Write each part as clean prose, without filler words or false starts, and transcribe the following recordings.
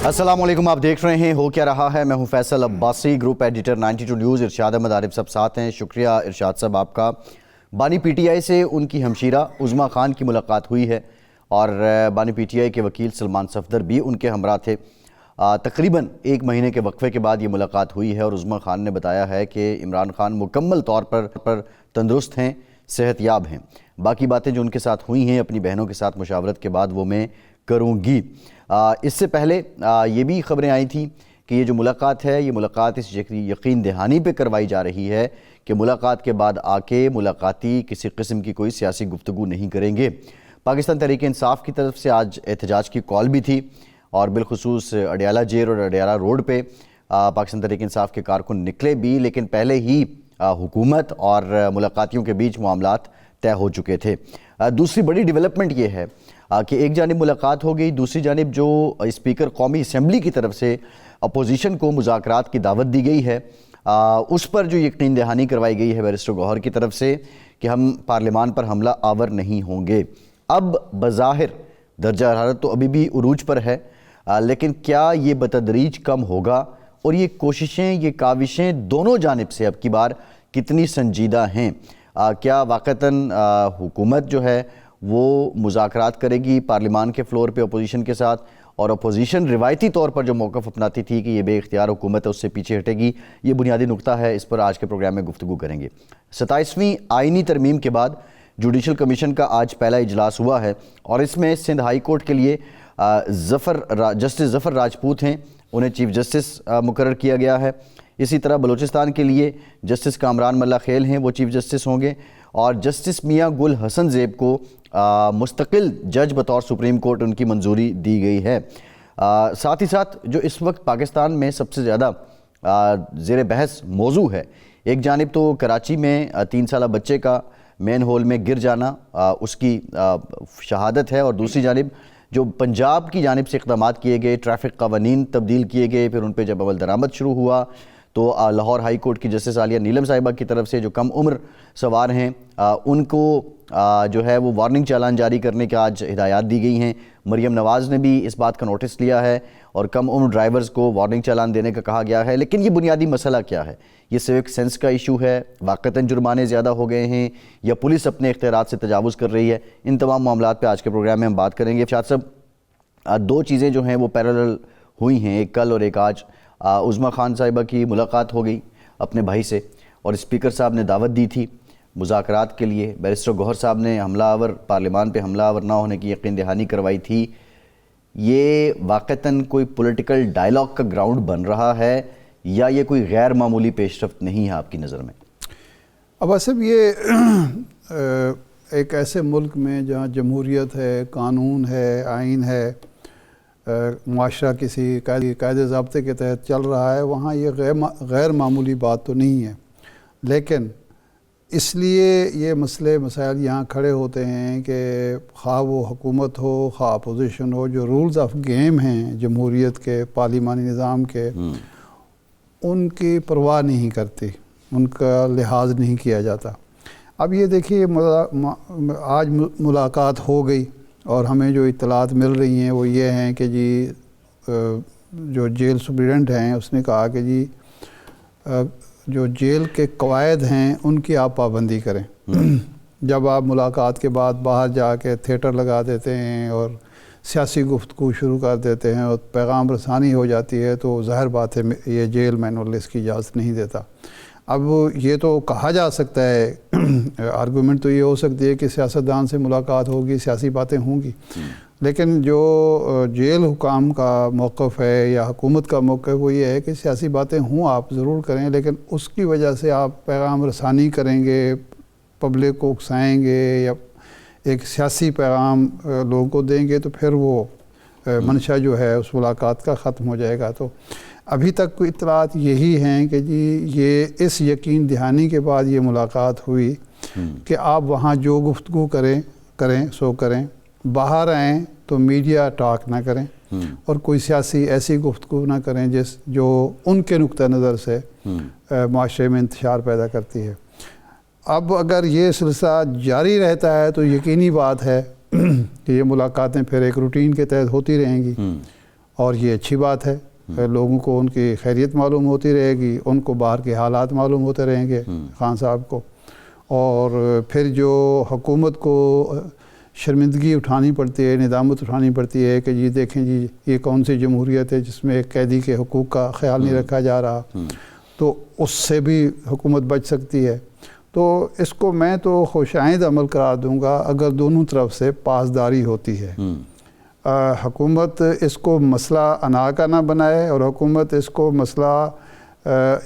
السلام علیکم، آپ دیکھ رہے ہیں ہو کیا رہا ہے۔ میں ہوں Faisal Abbasi, group editor 92 news. Irshad Ahmed Arif sahab ساتھ ہیں۔ شکریہ ارشاد صاحب آپ کا۔ بانی پی ٹی آئی سے ان کی ہمشیرہ عظمیٰ خان کی ملاقات ہوئی ہے اور بانی پی ٹی آئی کے وکیل سلمان صفدر بھی ان کے ہمراہ تھے۔ تقریباً ایک مہینے کے وقفے کے بعد یہ ملاقات ہوئی ہے اور عظمیٰ خان نے بتایا ہے کہ عمران خان مکمل طور پر تندرست ہیں، صحت یاب ہیں۔ باقی باتیں جو ان کے ساتھ ہوئی ہیں اپنی بہنوں کے ساتھ مشاورت کے بعد وہ میں کروں گی۔ اس سے پہلے یہ بھی خبریں آئی تھیں کہ یہ جو ملاقات ہے یہ ملاقات اس یقین دہانی پہ کروائی جا رہی ہے کہ ملاقات کے بعد آ کے ملاقاتی کسی قسم کی کوئی سیاسی گفتگو نہیں کریں گے۔ پاکستان تحریک انصاف کی طرف سے آج احتجاج کی کال بھی تھی اور بالخصوص اڈیالہ جیل اور اڈیالہ روڈ پہ پاکستان تحریک انصاف کے کارکن نکلے بھی، لیکن پہلے ہی حکومت اور ملاقاتیوں کے بیچ معاملات طے ہو چکے تھے۔ دوسری بڑی ڈیولپمنٹ یہ ہے کہ ایک جانب ملاقات ہو گئی، دوسری جانب جو اسپیکر قومی اسمبلی کی طرف سے اپوزیشن کو مذاکرات کی دعوت دی گئی ہے اس پر جو یقین دہانی کروائی گئی ہے بیرسٹر گوہر کی طرف سے کہ ہم پارلیمان پر حملہ آور نہیں ہوں گے۔ اب بظاہر درجہ حرارت تو ابھی بھی عروج پر ہے، لیکن کیا یہ بتدریج کم ہوگا اور یہ کوششیں، یہ کاوشیں دونوں جانب سے اب کی بار کتنی سنجیدہ ہیں؟ کیا واقعتاً حکومت جو ہے وہ مذاکرات کرے گی پارلیمان کے فلور پہ اپوزیشن کے ساتھ، اور اپوزیشن روایتی طور پر جو موقف اپناتی تھی کہ یہ بے اختیار حکومت ہے اس سے پیچھے ہٹے گی؟ یہ بنیادی نقطہ ہے، اس پر آج کے پروگرام میں گفتگو کریں گے۔ 27ویں آئینی ترمیم کے بعد جوڈیشل کمیشن کا آج پہلا اجلاس ہوا ہے اور اس میں سندھ ہائی کورٹ کے لیے جسٹس ظفر راجپوت ہیں، انہیں چیف جسٹس مقرر کیا گیا ہے۔ اسی طرح بلوچستان کے لیے جسٹس کامران ملا خیل ہیں، وہ چیف جسٹس ہوں گے، اور جسٹس میاں گل حسن زیب کو مستقل جج بطور سپریم کورٹ ان کی منظوری دی گئی ہے۔ ساتھ ہی ساتھ جو اس وقت پاکستان میں سب سے زیادہ زیر بحث موضوع ہے، ایک جانب تو کراچی میں 3 سالہ بچے کا مین ہول میں گر جانا، اس کی شہادت ہے، اور دوسری جانب جو پنجاب کی جانب سے اقدامات کیے گئے، ٹریفک قوانین تبدیل کیے گئے، پھر ان پہ جب عمل درآمد شروع ہوا تو لاہور ہائی کورٹ کی جسٹس عالیہ نیلم صاحبہ کی طرف سے جو کم عمر سوار ہیں ان کو جو ہے وہ وارننگ چالان جاری کرنے کا آج ہدایات دی گئی ہیں۔ مریم نواز نے بھی اس بات کا نوٹس لیا ہے اور کم عمر ڈرائیورز کو وارننگ چالان دینے کا کہا گیا ہے۔ لیکن یہ بنیادی مسئلہ کیا ہے؟ یہ سیوک سینس کا ایشو ہے، واقعتاً جرمانے زیادہ ہو گئے ہیں، یا پولیس اپنے اختیارات سے تجاوز کر رہی ہے؟ ان تمام معاملات پہ آج کے پروگرام میں ہم بات کریں گے۔ ارشاد صاحب، 2 چیزیں جو ہیں وہ پیرالل ہوئی ہیں، ایک کل اور ایک آج۔ عظمیٰ خان صاحبہ کی ملاقات ہو گئی اپنے بھائی سے اور اسپیکر صاحب نے دعوت دی تھی مذاکرات کے لیے، بیرسٹر گوہر صاحب نے حملہ آور پارلیمان پہ حملہ آور نہ ہونے کی یقین دہانی کروائی تھی۔ یہ واقعتاً کوئی پولیٹیکل ڈائلاگ کا گراؤنڈ بن رہا ہے یا یہ کوئی غیر معمولی پیش رفت نہیں ہے آپ کی نظر میں؟ اب صاحب یہ ایک ایسے ملک میں جہاں جمہوریت ہے، قانون ہے، آئین ہے، معاشرہ کسی قاعدے ضابطے کے تحت چل رہا ہے، وہاں یہ غیر معمولی بات تو نہیں ہے۔ لیکن اس لیے یہ مسائل یہاں کھڑے ہوتے ہیں کہ خواہ وہ حکومت ہو خواہ اپوزیشن ہو، جو رولز آف گیم ہیں جمہوریت کے، پارلیمانی نظام کے، ان کی پرواہ نہیں کرتی، ان کا لحاظ نہیں کیا جاتا۔ اب یہ دیکھیے آج ملاقات ہو گئی اور ہمیں جو اطلاعات مل رہی ہیں وہ یہ ہیں کہ جی جو جیل سپرنٹینڈنٹ ہیں اس نے کہا کہ جی جو جیل کے قواعد ہیں ان کی آپ پابندی کریں۔ جب آپ ملاقات کے بعد باہر جا کے تھیٹر لگا دیتے ہیں اور سیاسی گفتگو شروع کر دیتے ہیں اور پیغام رسانی ہو جاتی ہے تو ظاہر بات ہے یہ جیل مینول اس کی اجازت نہیں دیتا۔ اب یہ تو کہا جا سکتا ہے، آرگومنٹ تو یہ ہو سکتی ہے کہ سیاستدان سے ملاقات ہوگی، سیاسی باتیں ہوں گی، لیکن جو جیل حکام کا موقف ہے یا حکومت کا موقف وہ یہ ہے کہ سیاسی باتیں ہوں آپ ضرور کریں، لیکن اس کی وجہ سے آپ پیغام رسانی کریں گے، پبلک کو اکسائیں گے یا ایک سیاسی پیغام لوگوں کو دیں گے تو پھر وہ منشا جو ہے اس ملاقات کا ختم ہو جائے گا۔ تو ابھی تک کوئی اطلاعات یہی ہیں کہ جی یہ اس یقین دہانی کے بعد یہ ملاقات ہوئی کہ آپ وہاں جو گفتگو کریں سو کریں، باہر آئیں تو میڈیا ٹاک نہ کریں اور کوئی سیاسی ایسی گفتگو نہ کریں جو ان کے نقطہ نظر سے معاشرے میں انتشار پیدا کرتی ہے۔ اب اگر یہ سلسلہ جاری رہتا ہے تو یقینی بات ہے کہ یہ ملاقاتیں پھر ایک روٹین کے تحت ہوتی رہیں گی اور یہ اچھی بات ہے. لوگوں کو ان کی خیریت معلوم ہوتی رہے گی, ان کو باہر کے حالات معلوم ہوتے رہیں گے خان صاحب کو. اور پھر جو حکومت کو شرمندگی اٹھانی پڑتی ہے, ندامت اٹھانی پڑتی ہے کہ جی دیکھیں جی یہ کون سی جمہوریت ہے جس میں ایک قیدی کے حقوق کا خیال نہیں رکھا جا رہا, تو اس سے بھی حکومت بچ سکتی ہے. تو اس کو میں تو خوش آئند عمل قرار دوں گا اگر دونوں طرف سے پاسداری ہوتی ہے. حکومت اس کو مسئلہ انا کا نہ بنائے, اور حکومت اس کو مسئلہ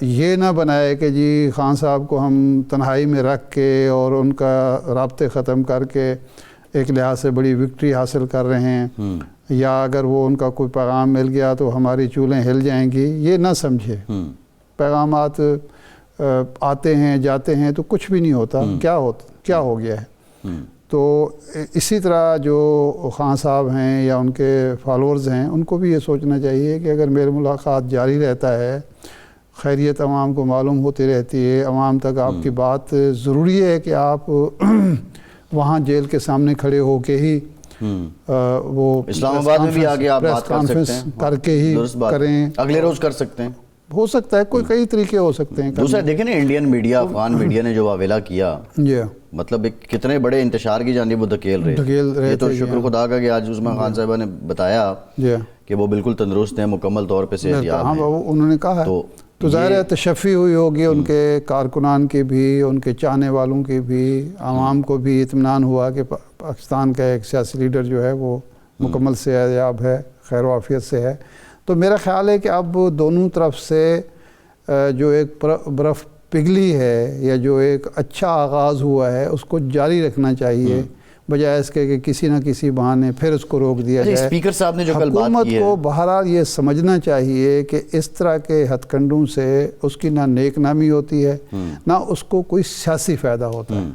یہ نہ بنائے کہ جی خان صاحب کو ہم تنہائی میں رکھ کے اور ان کا رابطے ختم کر کے ایک لحاظ سے بڑی وکٹری حاصل کر رہے ہیں, یا اگر وہ ان کا کوئی پیغام مل گیا تو ہماری چولیں ہل جائیں گی, یہ نہ سمجھے. پیغامات آتے ہیں جاتے ہیں تو کچھ بھی نہیں ہوتا, کیا ہو گیا ہے. تو اسی طرح جو خان صاحب ہیں یا ان کے فالورز ہیں, ان کو بھی یہ سوچنا چاہیے کہ اگر میل ملاقات جاری رہتا ہے, خیریت عوام کو معلوم ہوتی رہتی ہے, عوام تک آپ کی بات ضروری ہے کہ آپ وہاں جیل کے سامنے کھڑے ہو کے ہی وہ اسلام آباد میں بھی آگے آپ بات کر سکتے ہیں, کر کے ہی کریں, اگلے روز کر سکتے ہیں, ہو سکتا ہے کوئی کئی طریقے ہو سکتے ہیں. دوسرا دیکھیں نا انڈین میڈیا, افغان میڈیا نے جو واویلا کیا, مطلب ایک کتنے بڑے انتشار کی جانب وہ دھکیل رہے. یہ تو شکر خدا کا کہ آج عظمیٰ خان صاحبہ نے بتایا کہ وہ بالکل تندرست ہیں, مکمل طور پہ صحت یاب ہیں. انہوں نے کہا تو ظاہر ہے تشفی ہوئی ہوگی ان کے کارکنان کی بھی, ان کے چاہنے والوں کی بھی, عوام کو بھی اطمینان ہوا کہ پاکستان کا ایک سیاسی لیڈر جو ہے وہ مکمل صحت یاب ہے, خیر و عافیت سے ہے. تو میرا خیال ہے کہ اب دونوں طرف سے جو ایک برف پگھلی ہے یا جو ایک اچھا آغاز ہوا ہے اس کو جاری رکھنا چاہیے, بجائے اس کے کہ کسی نہ کسی بہانے پھر اس کو روک دیا جائے. اسپیکر صاحب نے جو کل بات کی ہے, حکومت کو بہرحال یہ سمجھنا چاہیے کہ اس طرح کے ہتھ کنڈوں سے اس کی نہ نیک نامی ہوتی ہے نہ اس کو کوئی سیاسی فائدہ ہوتا ہے.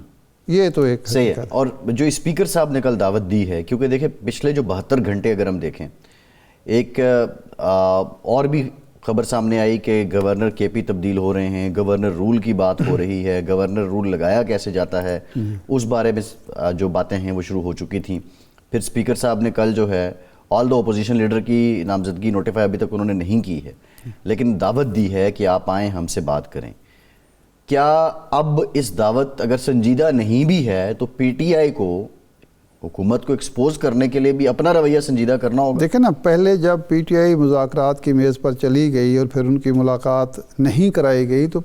یہ تو ایک صحیح ہے. اور جو اسپیکر صاحب نے کل دعوت دی ہے, کیونکہ دیکھیں پچھلے جو 72 گھنٹے اگر ہم دیکھیں, ایک اور بھی خبر سامنے آئی کہ گورنر کے پی تبدیل ہو رہے ہیں, گورنر رول کی بات ہو رہی ہے, گورنر رول لگایا کیسے جاتا ہے, اس بارے میں جو باتیں ہیں وہ شروع ہو چکی تھیں. پھر اسپیکر صاحب نے کل جو ہے آل دا اپوزیشن لیڈر کی نامزدگی نوٹیفائی ابھی تک انہوں نے نہیں کی ہے, لیکن دعوت دی ہے کہ آپ آئیں ہم سے بات کریں. کیا اب اس دعوت اگر سنجیدہ نہیں بھی ہے تو پی ٹی آئی کو حکومت کو ایکسپوز کرنے کے لیے بھی اپنا رویہ سنجیدہ کرنا ہوگا؟ دیکھیں نا, پہلے جب پی ٹی آئی مذاکرات کی میز پر چلی گئی اور پھر ان کی ملاقات نہیں کرائی گئی تو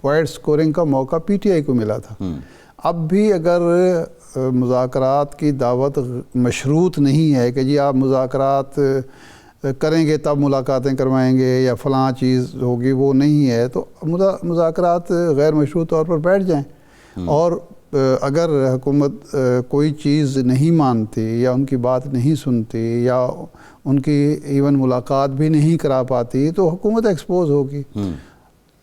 پوائنٹ سکورنگ کا موقع پی ٹی آئی کو ملا تھا. اب بھی اگر مذاکرات کی دعوت مشروط نہیں ہے کہ جی آپ مذاکرات کریں گے تب ملاقاتیں کروائیں گے یا فلاں چیز ہوگی, وہ نہیں ہے, تو مذاکرات غیر مشروط طور پر بیٹھ جائیں. اور اگر حکومت کوئی چیز نہیں مانتی یا ان کی بات نہیں سنتی یا ان کی ایون ملاقات بھی نہیں کرا پاتی تو حکومت ایکسپوز ہوگی.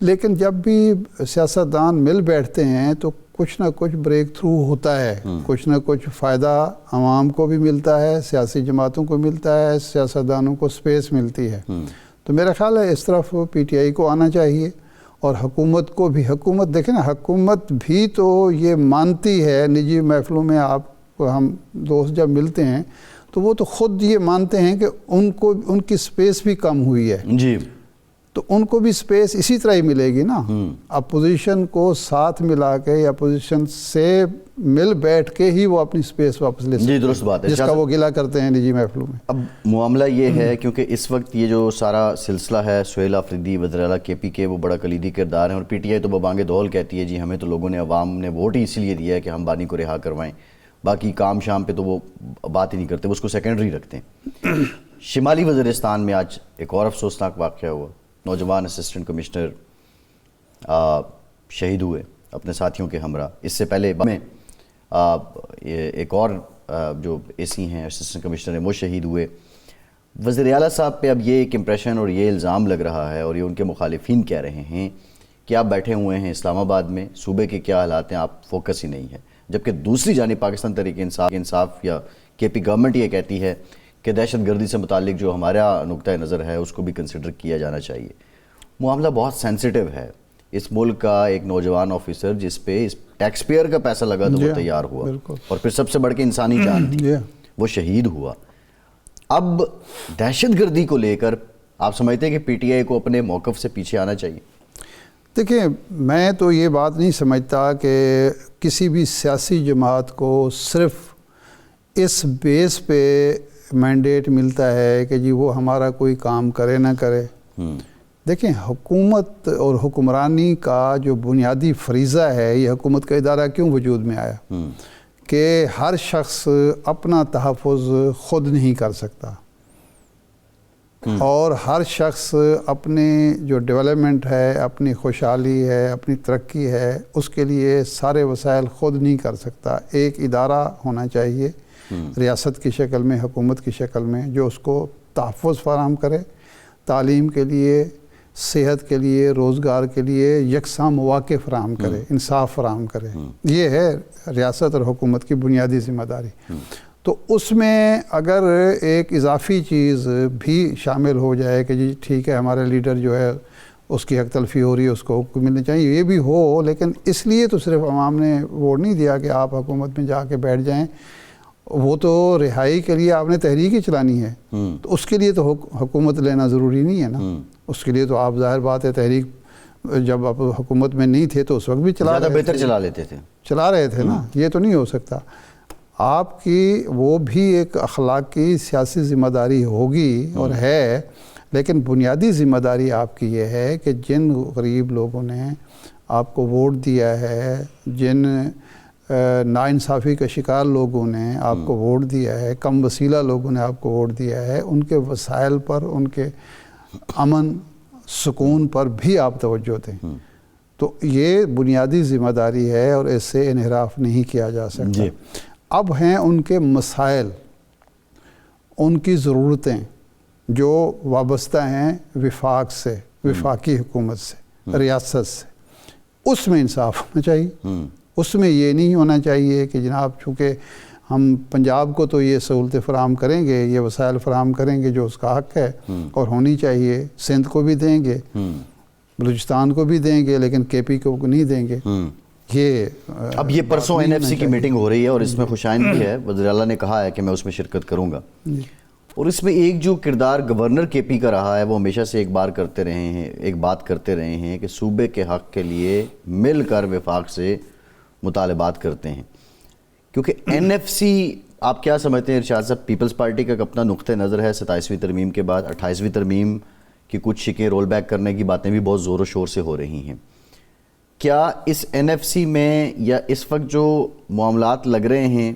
لیکن جب بھی سیاستدان مل بیٹھتے ہیں تو کچھ نہ کچھ بریک تھرو ہوتا ہے, کچھ نہ کچھ فائدہ عوام کو بھی ملتا ہے, سیاسی جماعتوں کو ملتا ہے, سیاستدانوں کو سپیس ملتی ہے. تو میرا خیال ہے اس طرف پی ٹی آئی کو آنا چاہیے, اور حکومت کو بھی. حکومت دیکھیں نا, حکومت بھی تو یہ مانتی ہے, نجی محفلوں میں آپ کو ہم دوست جب ملتے ہیں تو وہ تو خود یہ مانتے ہیں کہ ان کی سپیس بھی کم ہوئی ہے. جی, تو ان کو بھی سپیس اسی طرح ہی ملے گی نا. اپوزیشن کو ساتھ ملا کے یا اپوزیشن سے مل بیٹھ کے ہی وہ اپنی سپیس واپس لے سکتے ہیں. جی درست بات ہے, جس کا وہ گلہ کرتے ہیں نجی محفلوں میں. اب معاملہ یہ ہے کیونکہ اس وقت یہ جو سارا سلسلہ ہے, سہیل آفریدی وزیر اعلیٰ کے پی کے وہ بڑا کلیدی کردار ہیں, اور پی ٹی آئی تو ببانگ دول کہتی ہے جی ہمیں تو لوگوں نے, عوام نے ووٹ ہی اسی لیے دیا ہے کہ ہم بانی کو رہا کروائیں, باقی کام شام پہ تو وہ بات ہی نہیں کرتے, وہ اس کو سیکنڈری رکھتے ہیں. شمالی وزیرستان میں آج ایک اور افسوسناک واقعہ ہوا, نوجوان اسسٹنٹ کمشنر شہید ہوئے اپنے ساتھیوں کے ہمراہ. اس سے پہلے میں ایک اور جو اے سی ہیں اسسٹنٹ کمشنر ہیں وہ شہید ہوئے. وزیر اعلیٰ صاحب پہ اب یہ ایک امپریشن اور یہ الزام لگ رہا ہے, اور یہ ان کے مخالفین کہہ رہے ہیں کہ آپ بیٹھے ہوئے ہیں اسلام آباد میں, صوبے کے کیا حالات ہیں آپ فوکس ہی نہیں ہے. جبکہ دوسری جانب پاکستان تحریک انصاف یا کے پی گورنمنٹ یہ کہتی ہے کہ دہشت گردی سے متعلق جو ہمارا نقطہ نظر ہے اس کو بھی کنسیڈر کیا جانا چاہیے. معاملہ بہت سینسیٹیو ہے. اس ملک کا ایک نوجوان آفیسر جس پہ اس ٹیکس پیئر کا پیسہ لگا تو وہ تیار ہوا, اور پھر سب سے بڑھ کے انسانی جان تھی, وہ شہید ہوا. اب دہشت گردی کو لے کر آپ سمجھتے ہیں کہ پی ٹی آئی کو اپنے موقف سے پیچھے آنا چاہیے؟ دیکھیں، میں تو یہ بات نہیں سمجھتا کہ کسی بھی سیاسی جماعت کو صرف اس بیس پہ مینڈیٹ ملتا ہے کہ جی وہ ہمارا کوئی کام کرے نہ کرے۔ دیکھیں، حکومت اور حکمرانی کا جو بنیادی فریضہ ہے، یہ حکومت کا ادارہ کیوں وجود میں آیا کہ ہر شخص اپنا تحفظ خود نہیں کر سکتا، اور ہر شخص اپنے جو ڈیولپمنٹ ہے، اپنی خوشحالی ہے، اپنی ترقی ہے، اس کے لیے سارے وسائل خود نہیں کر سکتا۔ ایک ادارہ ہونا چاہیے ریاست کی شکل میں، حکومت کی شکل میں، جو اس کو تحفظ فراہم کرے، تعلیم کے لیے، صحت کے لیے، روزگار کے لیے یکساں مواقع فراہم کرے، انصاف فراہم کرے۔ یہ ہے ریاست اور حکومت کی بنیادی ذمہ داری۔ تو اس میں اگر ایک اضافی چیز بھی شامل ہو جائے کہ جی ٹھیک ہے ہمارے لیڈر جو ہے اس کی حق تلفی ہو رہی ہے، اس کو حقوق ملنے چاہیے، یہ بھی ہو، لیکن اس لیے تو صرف عوام نے ووٹ نہیں دیا کہ آپ حکومت میں جا کے بیٹھ جائیں۔ وہ تو رہائی کے لیے آپ نے تحریک ہی چلانی ہے، تو اس کے لیے تو حکومت لینا ضروری نہیں ہے نا۔ اس کے لیے تو آپ ظاہر بات ہے تحریک جب آپ حکومت میں نہیں تھے تو اس وقت بھی زیادہ بہتر چلا رہے تھے نا، یہ تو نہیں ہو سکتا۔ آپ کی وہ بھی ایک اخلاقی سیاسی ذمہ داری ہوگی اور ہے، لیکن بنیادی ذمہ داری آپ کی یہ ہے کہ جن غریب لوگوں نے آپ کو ووٹ دیا ہے، جن ناانصافی کا شکار لوگوں نے آپ کو ووٹ دیا ہے، کم وسیلہ لوگوں نے آپ کو ووٹ دیا ہے، ان کے وسائل پر، ان کے امن سکون پر بھی آپ توجہ دیں۔ تو یہ بنیادی ذمہ داری ہے اور اس سے انحراف نہیں کیا جا سکتا۔ اب ہیں ان کے مسائل، ان کی ضرورتیں جو وابستہ ہیں وفاق سے، وفاقی حکومت سے، ریاست سے، اس میں انصاف ہونا چاہیے۔ اس میں یہ نہیں ہونا چاہیے کہ جناب چونکہ ہم پنجاب کو تو یہ سہولتیں فراہم کریں گے، یہ وسائل فراہم کریں گے جو اس کا حق ہے اور ہونی چاہیے، سندھ کو بھی دیں گے، بلوچستان کو بھی دیں گے، لیکن کے پی کو نہیں دیں گے۔ اب یہ پرسوں این ایف سی کی میٹنگ ہو رہی ہے اور اس میں خوشائن بھی ہے، وزیر اعلیٰ نے کہا ہے کہ میں اس میں شرکت کروں گا، اور اس میں ایک جو کردار گورنر کے پی کا رہا ہے وہ ہمیشہ سے ایک بات کرتے رہے ہیں کہ صوبے کے حق کے لیے مل کر وفاق سے مطالبات کرتے ہیں، کیونکہ این ایف سی آپ کیا سمجھتے ہیں ارشاد صاحب، پیپلز پارٹی کا اپنا نقطہ نظر ہے 27ویں ترمیم کے بعد 28ویں ترمیم کی کچھ شکیں رول بیک کرنے کی باتیں بھی بہت زور و شور سے ہو رہی ہیں، کیا اس این ایف سی میں یا اس وقت جو معاملات لگ رہے ہیں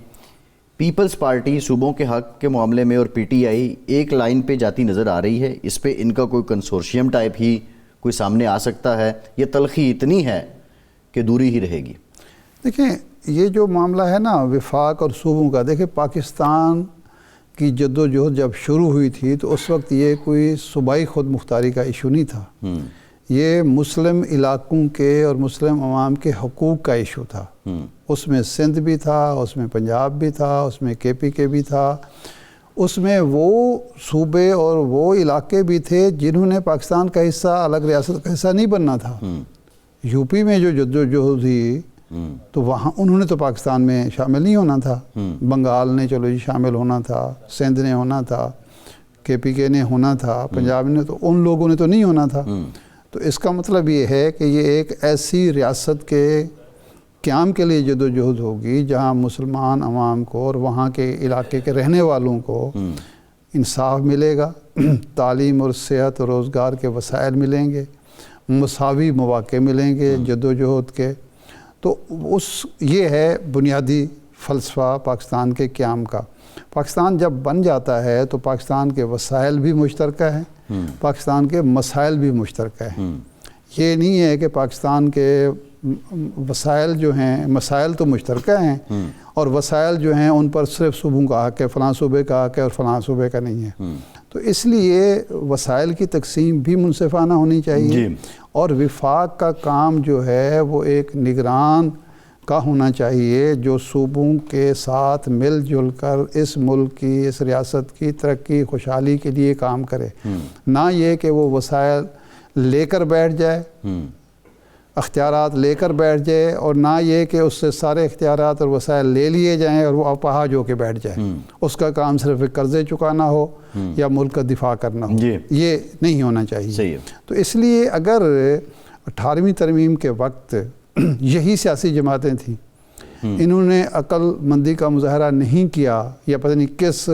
پیپلز پارٹی صوبوں کے حق کے معاملے میں اور پی ٹی آئی ایک لائن پہ جاتی نظر آ رہی ہے؟ اس پہ ان کا کوئی کنسورشیم ٹائپ ہی کوئی سامنے آ سکتا ہے، یہ تلخی اتنی ہے کہ دوری ہی رہے گی؟ دیکھیں، یہ جو معاملہ ہے نا وفاق اور صوبوں کا، دیکھیں پاکستان کی جد و جہد جب شروع ہوئی تھی تو اس وقت یہ کوئی صوبائی خود مختاری کا ایشو نہیں تھا، یہ مسلم علاقوں کے اور مسلم عوام کے حقوق کا ایشو تھا۔ اس میں سندھ بھی تھا، اس میں پنجاب بھی تھا، اس میں کے پی کے بھی تھا، اس میں وہ صوبے اور وہ علاقے بھی تھے جنہوں نے پاکستان کا حصہ، الگ ریاست کا حصہ نہیں بننا تھا۔ یو پی میں جو جد و جہد تھی تو وہاں انہوں نے تو پاکستان میں شامل نہیں ہونا تھا، بنگال نے چلو جی شامل ہونا تھا، سندھ نے ہونا تھا، کے پی کے نے ہونا تھا، پنجاب نے، تو ان لوگوں نے تو نہیں ہونا تھا۔ تو اس کا مطلب یہ ہے کہ یہ ایک ایسی ریاست کے قیام کے لیے جد و جہد ہوگی جہاں مسلمان عوام کو اور وہاں کے علاقے کے رہنے والوں کو انصاف ملے گا، تعلیم اور صحت اور روزگار کے وسائل ملیں گے، مساوی مواقع ملیں گے جد و جہد کے۔ تو یہ ہے بنیادی فلسفہ پاکستان کے قیام کا۔ پاکستان جب بن جاتا ہے تو پاکستان کے وسائل بھی مشترکہ ہیں، پاکستان کے مسائل بھی مشترکہ ہیں۔ یہ نہیں ہے کہ پاکستان کے وسائل جو ہیں، مسائل تو مشترکہ ہیں اور وسائل جو ہیں ان پر صرف صوبوں کا حق ہے، فلاں صوبے کا حق ہے اور فلاں صوبے کا نہیں ہے۔ تو اس لیے وسائل کی تقسیم بھی منصفانہ ہونی چاہیے، اور وفاق کا کام جو ہے وہ ایک نگران کا ہونا چاہیے جو صوبوں کے ساتھ مل جل کر اس ملک کی، اس ریاست کی ترقی خوشحالی کے لیے کام کرے، نہ یہ کہ وہ وسائل لے کر بیٹھ جائے اختیارات لے کر بیٹھ جائے، اور نہ یہ کہ اس سے سارے اختیارات اور وسائل لے لیے جائیں اور وہ اپاہج ہو کے بیٹھ جائے، اس کا کام صرف قرضے چکانا ہو یا ملک کا دفاع کرنا ہو، یہ نہیں ہونا چاہیے۔ تو اس لیے اگر 18ویں ترمیم کے وقت یہی سیاسی جماعتیں تھیں، انہوں نے عقل مندی کا مظاہرہ نہیں کیا، یا پتہ نہیں کس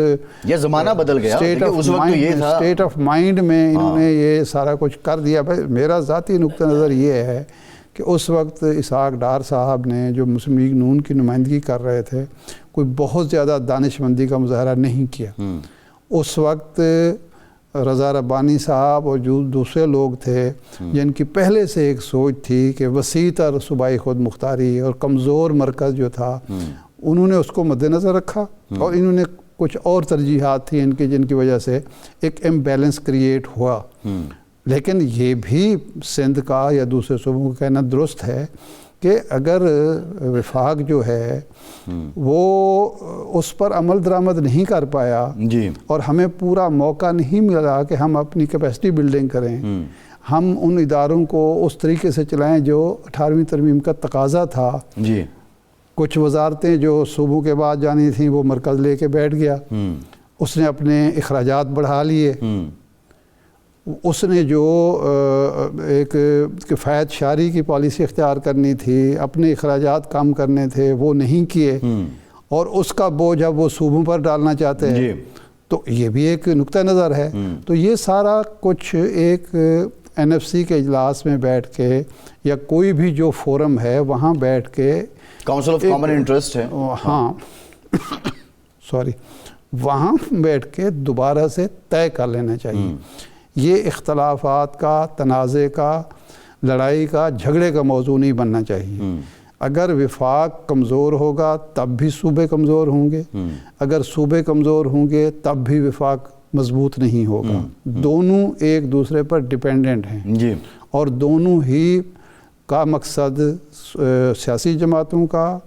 یہ زمانہ بدل گیا، اسٹیٹ آف مائنڈ میں انہوں نے یہ سارا کچھ کر دیا۔ میرا ذاتی نقطہ نظر یہ ہے کہ اس وقت اسحاق ڈار صاحب نے جو مسلم لیگ نون کی نمائندگی کر رہے تھے، کوئی بہت زیادہ دانش مندی کا مظاہرہ نہیں کیا۔ اس وقت رضا ربانی صاحب اور جو دوسرے لوگ تھے جن کی پہلے سے ایک سوچ تھی کہ وسیع تر صوبائی خود مختاری اور کمزور مرکز جو تھا، انہوں نے اس کو مد نظر رکھا، اور انہوں نے کچھ اور ترجیحات تھیں ان کی جن کی وجہ سے ایک امبیلنس کریٹ ہوا۔ لیکن یہ بھی سندھ کا یا دوسرے صوبوں کا کہنا درست ہے کہ اگر وفاق جو ہے وہ اس پر عمل درآمد نہیں کر پایا اور ہمیں پورا موقع نہیں ملا کہ ہم اپنی کیپیسٹی بلڈنگ کریں، ہم ان اداروں کو اس طریقے سے چلائیں جو 18ویں ترمیم کا تقاضا تھا۔ کچھ وزارتیں جو صوبوں کے بعد جانی تھیں وہ مرکز لے کے بیٹھ گیا، اس نے اپنے اخراجات بڑھا لیے، اس نے جو ایک کفایت شاری کی پالیسی اختیار کرنی تھی، اپنے اخراجات کم کرنے تھے، وہ نہیں کیے، اور اس کا بوجھ اب وہ صوبوں پر ڈالنا چاہتے ہیں۔ تو یہ بھی ایک نقطہ نظر ہے۔ تو یہ سارا کچھ ایک NFC کے اجلاس میں بیٹھ کے یا کوئی بھی جو فورم ہے وہاں بیٹھ کے، کاؤنسل آف کامن انٹرسٹ ہے، ہاں سوری، وہاں بیٹھ کے دوبارہ سے طے کر لینا چاہیے۔ یہ اختلافات کا، تنازع کا، لڑائی کا، جھگڑے کا موضوع نہیں بننا چاہیے۔ اگر وفاق کمزور ہوگا تب بھی صوبے کمزور ہوں گے، اگر صوبے کمزور ہوں گے تب بھی وفاق مضبوط نہیں ہوگا۔ دونوں ایک دوسرے پر ڈیپینڈنٹ ہیں، اور دونوں ہی کا مقصد سیاسی جماعتوں کا،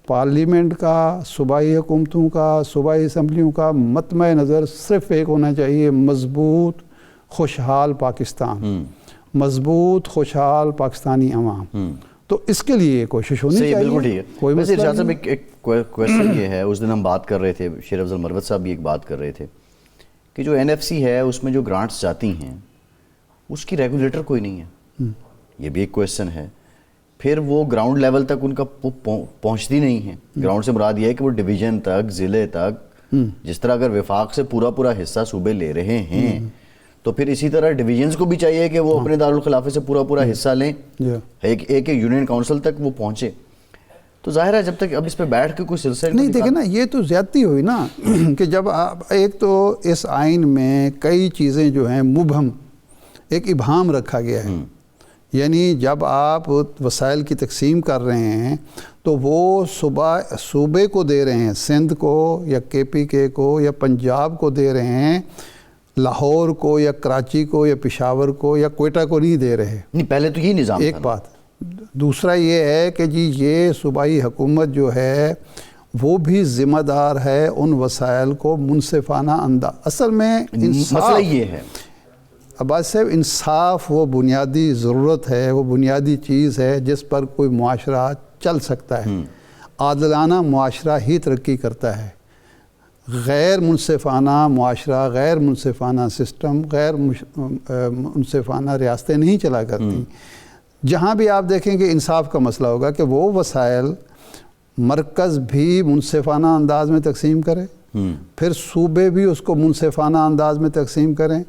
پارلیمنٹ کا، صوبائی حکومتوں کا، صوبائی اسمبلیوں کا مطمع نظر صرف ایک ہونا چاہیے: مضبوط خوشحال پاکستان، مضبوط خوشحال پاکستانی عوام۔ تو اس کے لیے کوشش ہونی چاہیے۔ بالکل ٹھیک ہے۔ کوئی مسئلہ نہیں۔ ایک کویسچن یہ ہے، اس دن ہم بات کر رہے تھے، شیر افضل مروت صاحب بھی ایک بات کر رہے تھے کہ جو NFC ہے اس میں جو گرانٹس جاتی ہیں اس کی ریگولیٹر کوئی نہیں ہے، یہ بھی ایک کویسچن ہے۔ پھر وہ گراؤنڈ لیول تک ان کا پہنچتی نہیں ہے۔ گراؤنڈ سے مراد یہ ہے کہ وہ ڈویژن تک، ضلع تک، جس طرح اگر وفاق سے پورا حصہ صوبے لے رہے ہیں تو پھر اسی طرح ڈویژنز کو بھی چاہیے کہ وہ اپنے دارالخلافے سے پورا حصہ لیں، ایک یونین کاؤنسل تک وہ پہنچے۔ تو ظاہر ہے جب تک اب اس پہ بیٹھ کے کوئی سلسلہ نہیں، دیکھیں نا، یہ تو زیادتی ہوئی نا کہ جب آپ ایک تو اس آئین میں کئی چیزیں جو ہیں مبہم، ایک ابہام رکھا گیا ہے، یعنی جب آپ وسائل کی تقسیم کر رہے ہیں تو وہ صوبے کو دے رہے ہیں، سندھ کو یا KPK کو یا پنجاب کو دے رہے ہیں، لاہور کو یا کراچی کو یا پشاور کو یا کوئٹہ کو نہیں دے رہے۔ نہیں، پہلے تو یہ نظام ایک بات۔ دوسرا یہ ہے کہ جی یہ صوبائی حکومت جو ہے وہ بھی ذمہ دار ہے ان وسائل کو منصفانہ انداز، اصل میں مسئلہ یہ ہے عباس صاحب، انصاف وہ بنیادی ضرورت ہے، وہ بنیادی چیز ہے جس پر کوئی معاشرہ چل سکتا ہے۔ عادلانہ معاشرہ ہی ترقی کرتا ہے۔ غیر منصفانہ معاشرہ، غیر منصفانہ سسٹم، غیر منصفانہ ریاستیں نہیں چلا کرتی۔ جہاں بھی آپ دیکھیں کہ انصاف کا مسئلہ ہوگا کہ وہ وسائل مرکز بھی منصفانہ انداز میں تقسیم کرے، پھر صوبے بھی اس کو منصفانہ انداز میں تقسیم کریں،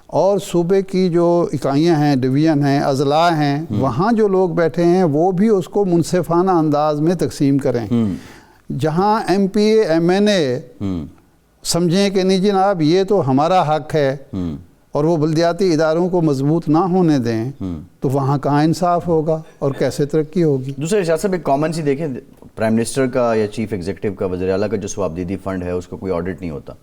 اور صوبے کی جو اکائیاں ہیں، ڈویژن ہیں، اضلاع ہیں، وہاں جو لوگ بیٹھے ہیں وہ بھی اس کو منصفانہ انداز میں تقسیم کریں۔ جہاں MP MNA سمجھیں کہ نہیں جناب یہ تو ہمارا حق ہے اور وہ بلدیاتی اداروں کو مضبوط نہ ہونے دیں، تو وہاں کہاں انصاف ہوگا اور کیسے ترقی ہوگی؟ دوسرے ارشاد صاحب، ایک کامن سی دیکھیں، پرائم منسٹر کا یا چیف ایگزیکٹو کا، وزیر اعلیٰ کا جو ثوابدیدی فنڈ ہے اس کا کوئی آڈٹ نہیں ہوتا،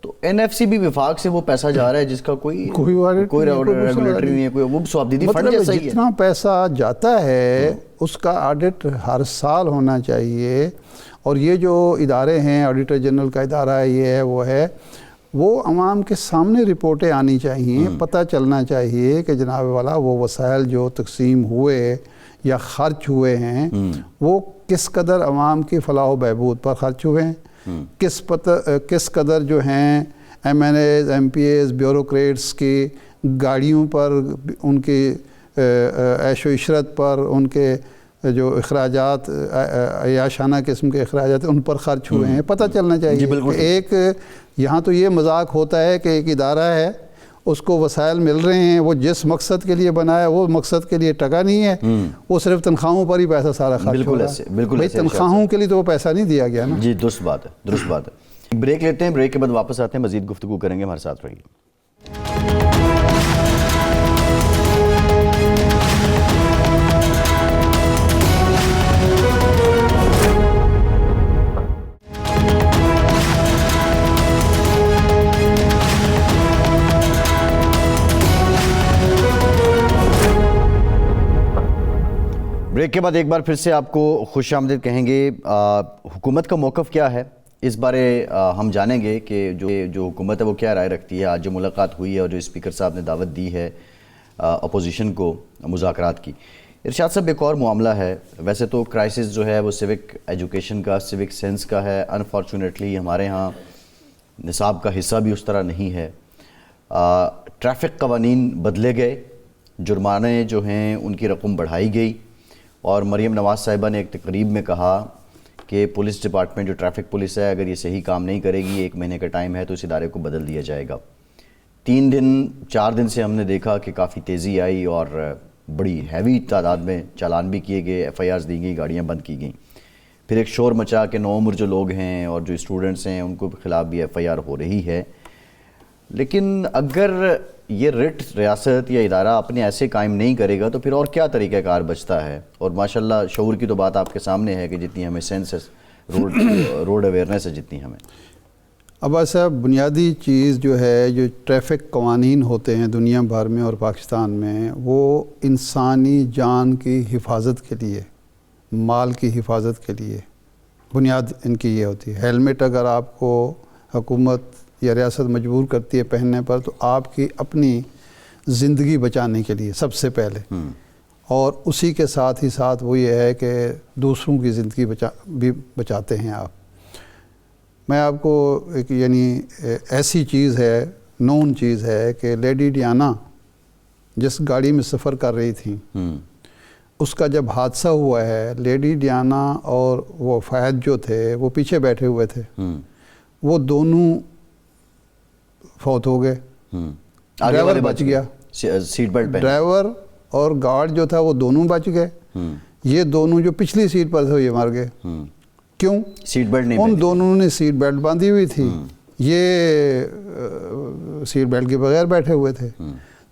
تو NFC بھی وفاق سے وہ پیسہ جا رہا ہے جس کا کوئی ریگولیٹری نہیں ہے، کوئی وہ ثوابدیدی فنڈ جیسا ہی ہے۔ جتنا پیسہ جاتا ہے اس کا آڈٹ ہر سال ہونا چاہیے، اور یہ جو ادارے ہیں، آڈیٹر جنرل کا ادارہ ہے، یہ ہے وہ ہے، وہ عوام کے سامنے رپورٹیں آنی چاہیے، پتہ چلنا چاہیے کہ جناب والا وہ وسائل جو تقسیم ہوئے یا خرچ ہوئے ہیں وہ کس قدر عوام کی فلاح و بہبود پر خرچ ہوئے ہیں، کس قدر جو ہیں MNAs, MPAs, bureaucrats کی گاڑیوں پر، ان کی عیش و عشرت پر، ان کے جو اخراجات عیاشانہ قسم کے اخراجات ان پر خرچ ہوئے ہیں، پتہ چلنا چاہیے کہ ایک یہاں تو یہ مذاق ہوتا ہے کہ ایک ادارہ ہے، اس کو وسائل مل رہے ہیں، وہ جس مقصد کے لیے بنا ہے وہ مقصد کے لیے ٹکا نہیں ہے، وہ صرف تنخواہوں پر ہی پیسہ سارا خرچ ہو رہا ہے۔ بالکل تنخواہوں کے لیے تو وہ پیسہ نہیں دیا گیا نا۔ جی درست بات ہے۔ بریک لیتے ہیں، بریک کے بعد واپس آتے ہیں، مزید گفتگو کریں گے، ہمارے ساتھ رہیے۔ بریک کے بعد ایک بار پھر سے آپ کو خوش آمدید کہیں گے۔ حکومت کا موقف کیا ہے اس بارے ہم جانیں گے کہ جو حکومت ہے وہ کیا رائے رکھتی ہے۔ آج جو ملاقات ہوئی ہے اور جو اسپیکر صاحب نے دعوت دی ہے اپوزیشن کو مذاکرات کی، ارشاد صاحب ایک اور معاملہ ہے۔ ویسے تو کرائسس جو ہے وہ سیوک ایجوکیشن کا، سیوک سینس کا ہے، انفارچونیٹلی ہمارے ہاں نصاب کا حصہ بھی اس طرح نہیں ہے۔ ٹریفک قوانین بدلے گئے، جرمانے جو ہیں ان کی رقم بڑھائی گئی، اور مریم نواز صاحبہ نے ایک تقریب میں کہا کہ پولیس ڈپارٹمنٹ جو ٹریفک پولیس ہے اگر یہ صحیح کام نہیں کرے گی، 1 مہینے کا ٹائم ہے تو اس ادارے کو بدل دیا جائے گا۔ 4 دن سے ہم نے دیکھا کہ کافی تیزی آئی اور بڑی ہیوی تعداد میں چالان بھی کیے گئے، ایف آئی آرز دی گئی، گاڑیاں بند کی گئیں۔ پھر ایک شور مچا کہ نوعمر جو لوگ ہیں اور جو اسٹوڈنٹس ہیں ان کو خلاف بھی ایف آئی آر ہو رہی ہے۔ لیکن اگر یہ رٹ ریاست یا ادارہ اپنے ایسے قائم نہیں کرے گا تو پھر اور کیا طریقہ کار بچتا ہے؟ اور ماشاءاللہ شعور کی تو بات آپ کے سامنے ہے کہ جتنی ہمیں سینس روڈ اویئرنیس ہے جتنی ہمیں۔ عباس صاحب، بنیادی چیز جو ہے، جو ٹریفک قوانین ہوتے ہیں دنیا بھر میں اور پاکستان میں، وہ انسانی جان کی حفاظت کے لیے، مال کی حفاظت کے لیے بنیاد ان کی یہ ہوتی ہے۔ ہیلمٹ اگر آپ کو حکومت یا ریاست مجبور کرتی ہے پہننے پر تو آپ کی اپنی زندگی بچانے کے لیے سب سے پہلے، اور اسی کے ساتھ ہی ساتھ وہ یہ ہے کہ دوسروں کی زندگی بھی بچاتے ہیں آپ۔ میں آپ کو ایک ایسی چیز ہے، نون چیز ہے کہ لیڈی ڈیانا جس گاڑی میں سفر کر رہی تھیں، اس کا جب حادثہ ہوا ہے، لیڈی ڈیانا اور وہ فہد جو تھے وہ پیچھے بیٹھے ہوئے تھے، وہ دونوں فوت ہو گئے۔ ڈرائیور بچ گیا، سیٹ بیلٹ پہنے، ڈرائیور اور گارڈ جو تھا وہ دونوں بچ گئے۔ یہ دونوں جو پچھلی سیٹ پر تھے یہ مر گئے۔ کیوں؟ سیٹ بیلٹ نہیں، ان دونوں نے سیٹ بیلٹ باندھی ہوئی تھی، یہ سیٹ بیلٹ کے بغیر بیٹھے ہوئے تھے۔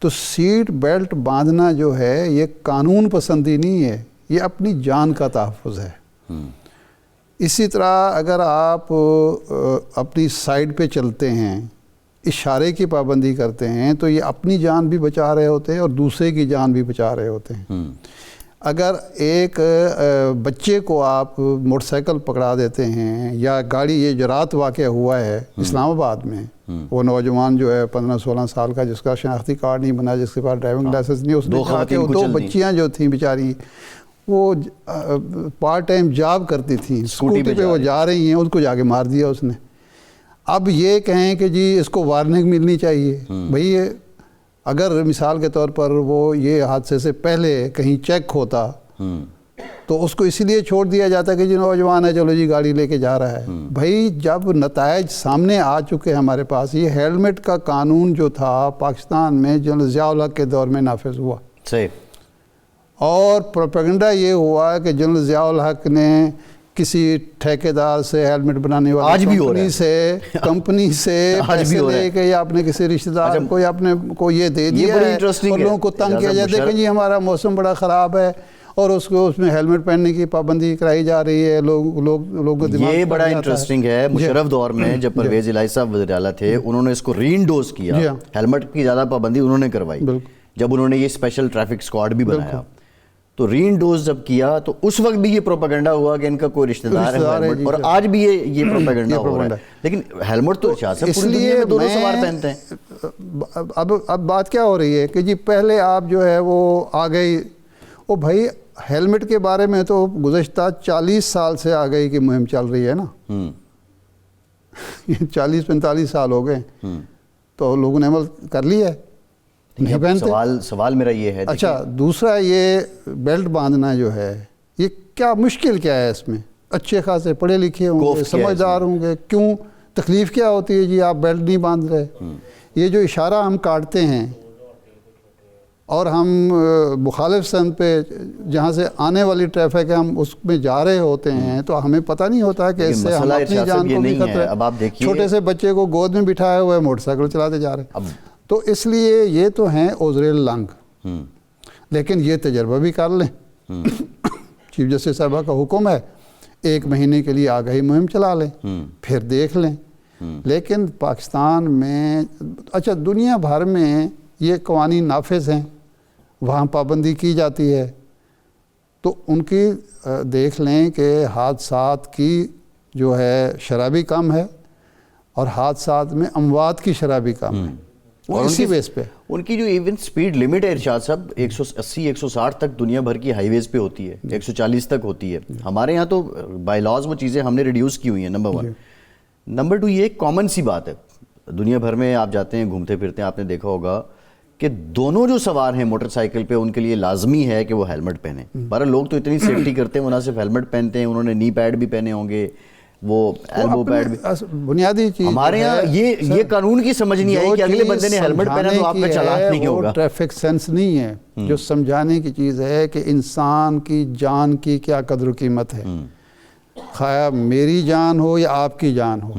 تو سیٹ بیلٹ باندھنا جو ہے یہ قانون پسندی نہیں ہے، یہ اپنی جان کا تحفظ ہے۔ اسی طرح اگر آپ اپنی سائڈ پہ چلتے ہیں، اشارے کی پابندی کرتے ہیں، تو یہ اپنی جان بھی بچا رہے ہوتے ہیں اور دوسرے کی جان بھی بچا رہے ہوتے ہیں۔ اگر ایک بچے کو آپ موٹر سائیکل پکڑا دیتے ہیں، یا گاڑی، یہ جو رات واقعہ ہوا ہے اسلام آباد میں، وہ نوجوان جو ہے 15-16 سال کا، جس کا شناختی کارڈ نہیں بنا، جس کے پاس ڈرائیونگ لائسنس نہیں، اس نے 2 بچیاں جو تھیں بیچاری، وہ پارٹ ٹائم جاب کرتی تھیں، اسکوٹی پہ وہ جا رہی ہیں، اس کو جا کے مار دیا اس نے۔ اب یہ کہیں کہ جی اس کو وارننگ ملنی چاہیے، بھئی اگر مثال کے طور پر وہ یہ حادثے سے پہلے کہیں چیک ہوتا تو اس کو اسی لیے چھوڑ دیا جاتا کہ جی نوجوان ہے، چلو جی گاڑی لے کے جا رہا ہے۔ بھئی جب نتائج سامنے آ چکے ہمارے پاس، یہ ہیلمٹ کا قانون جو تھا پاکستان میں جنرل ضیاء الحق کے دور میں نافذ ہوا، صحیح، اور پروپیگنڈا یہ ہوا کہ جنرل ضیاء الحق نے کسی ٹھیکیدار سے، ہیلمٹ بنانے والے کمپنی سے پیسے لے کے، یا اپنے کسی رشتہ دار کو یا اپنے کو یہ دے دیا ہے، اور لوگوں کو تنگ کیا جاتا ہے کہ جی ہمارا موسم بڑا خراب ہے اور اس میں ہیلمٹ پہننے کی پابندی کرائی جا رہی ہے۔ لوگوں کو دماغ، یہ بڑا انٹرسٹنگ ہے۔ مشرف دور میں جب پرویز الہی صاحب وزیر اعلیٰ تھے، انہوں نے اس کو ری انڈوز کیا، ہیلمٹ کی زیادہ پابندی انہوں نے کروائی، جب انہوں نے یہ اسپیشل ٹریفک اسکواڈ بھی بنایا۔ تو ری انڈوز جب کیا تو اس وقت بھی یہ پروپیگنڈا ہوا کہ ان کا کوئی رشتہ دار ہے، اور آج بھی یہ پروپیگنڈا ہو رہا ہے۔ لیکن ہیلمٹ تو اس لیے دونوں سوار پہنتے ہیں۔ اب بات کیا ہو رہی ہے کہ جی پہلے آپ جو ہے وہ آ گئی، او بھائی ہیلمٹ کے بارے میں تو گزشتہ 40 سال سے آگئی کی مہم چل رہی ہے نا، 40-45 سال ہو گئے، تو لوگوں نے عمل کر لیا ہے، نہیں پہنتے۔ سوال میرا یہ ہے، اچھا دوسرا یہ بیلٹ باندھنا جو ہے، یہ کیا مشکل کیا ہے اس میں؟ اچھے خاصے پڑھے لکھے ہوں گے، سمجھدار ہوں گے، کیوں تکلیف کیا ہوتی ہے جی آپ بیلٹ نہیں باندھ رہے؟ یہ جو اشارہ ہم کاٹتے ہیں اور ہم مخالف سمت پہ جہاں سے آنے والی ٹریفک ہے ہم اس میں جا رہے ہوتے ہیں، تو ہمیں پتہ نہیں ہوتا کہ اس سے ہم اپنی جان کو بھی خطرہ ہے۔ اب آپ دیکھیے چھوٹے سے بچے کو گود میں بٹھایا ہوا ہے، موٹر سائیکل چلاتے جا رہے ہیں، تو اس لیے یہ تو ہیں عذر لنگ، لیکن یہ تجربہ بھی کر لیں۔ چیف جسٹس صاحبہ کا حکم ہے 1 مہینے کے لیے آگاہی مہم چلا لیں، پھر دیکھ لیں۔ لیکن پاکستان میں، اچھا دنیا بھر میں یہ قوانین نافذ ہیں، وہاں پابندی کی جاتی ہے، تو ان کی دیکھ لیں کہ حادثات کی جو ہے شرح بھی کم ہے اور حادثات میں اموات کی شرح بھی کم ہے، اور اسی بیس پہ ان کی جو ایون سپیڈ لیمٹ ہے ارشاد صاحب 180-160 تک دنیا بھر کی ہائی ویز پہ ہوتی ہے، 140 تک ہوتی ہے۔ ہمارے ہاں تو بائی لاز وہ چیزیں ہم نے ریڈیوس کی ہوئی ہیں، نمبر 1۔ نمبر 2 یہ ایک کامن سی بات ہے، دنیا بھر میں آپ جاتے ہیں گھومتے پھرتے ہیں، آپ نے دیکھا ہوگا کہ دونوں جو سوار ہیں موٹر سائیکل پہ ان کے لیے لازمی ہے کہ وہ ہیلمٹ پہنیں۔ بہرحال لوگ تو اتنی سیفٹی کرتے ہیں، وہ نہ صرف ہیلمٹ پہنتے ہیں، انہوں نے نی پیڈ بھی پہنے ہوں گے، وہ ایلبو پیڈ بھی۔ بنیادی چیز ہمارے یہاں یہ قانون کی سمجھ نہیں آئی کہ اگلے بندے نے ہیلمٹ پہنا تو آپ کا چالان نہیں ہوگا۔ وہ ٹریفک سینس نہیں ہے، جو سمجھانے کی چیز ہے کہ انسان کی جان کی کیا قدر و قیمت ہے، خواہ میری جان ہو یا آپ کی جان ہو۔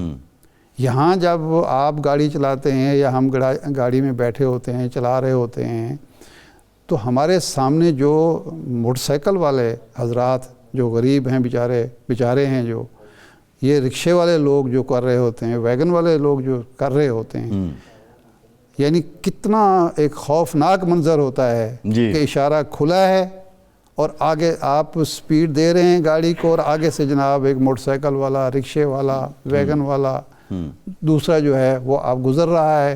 یہاں جب آپ گاڑی چلاتے ہیں یا ہم گاڑی میں بیٹھے ہوتے ہیں، چلا رہے ہوتے ہیں، تو ہمارے سامنے جو موٹر سائیکل والے حضرات جو غریب ہیں، بیچارے ہیں، جو یہ رکشے والے لوگ جو کر رہے ہوتے ہیں، ویگن والے لوگ جو کر رہے ہوتے ہیں، یعنی کتنا ایک خوفناک منظر ہوتا ہے کہ اشارہ کھلا ہے اور آگے آپ سپیڈ دے رہے ہیں گاڑی کو، اور آگے سے جناب ایک موٹر سائیکل والا، رکشے والا، ویگن والا، دوسرا جو ہے وہ آپ گزر رہا ہے،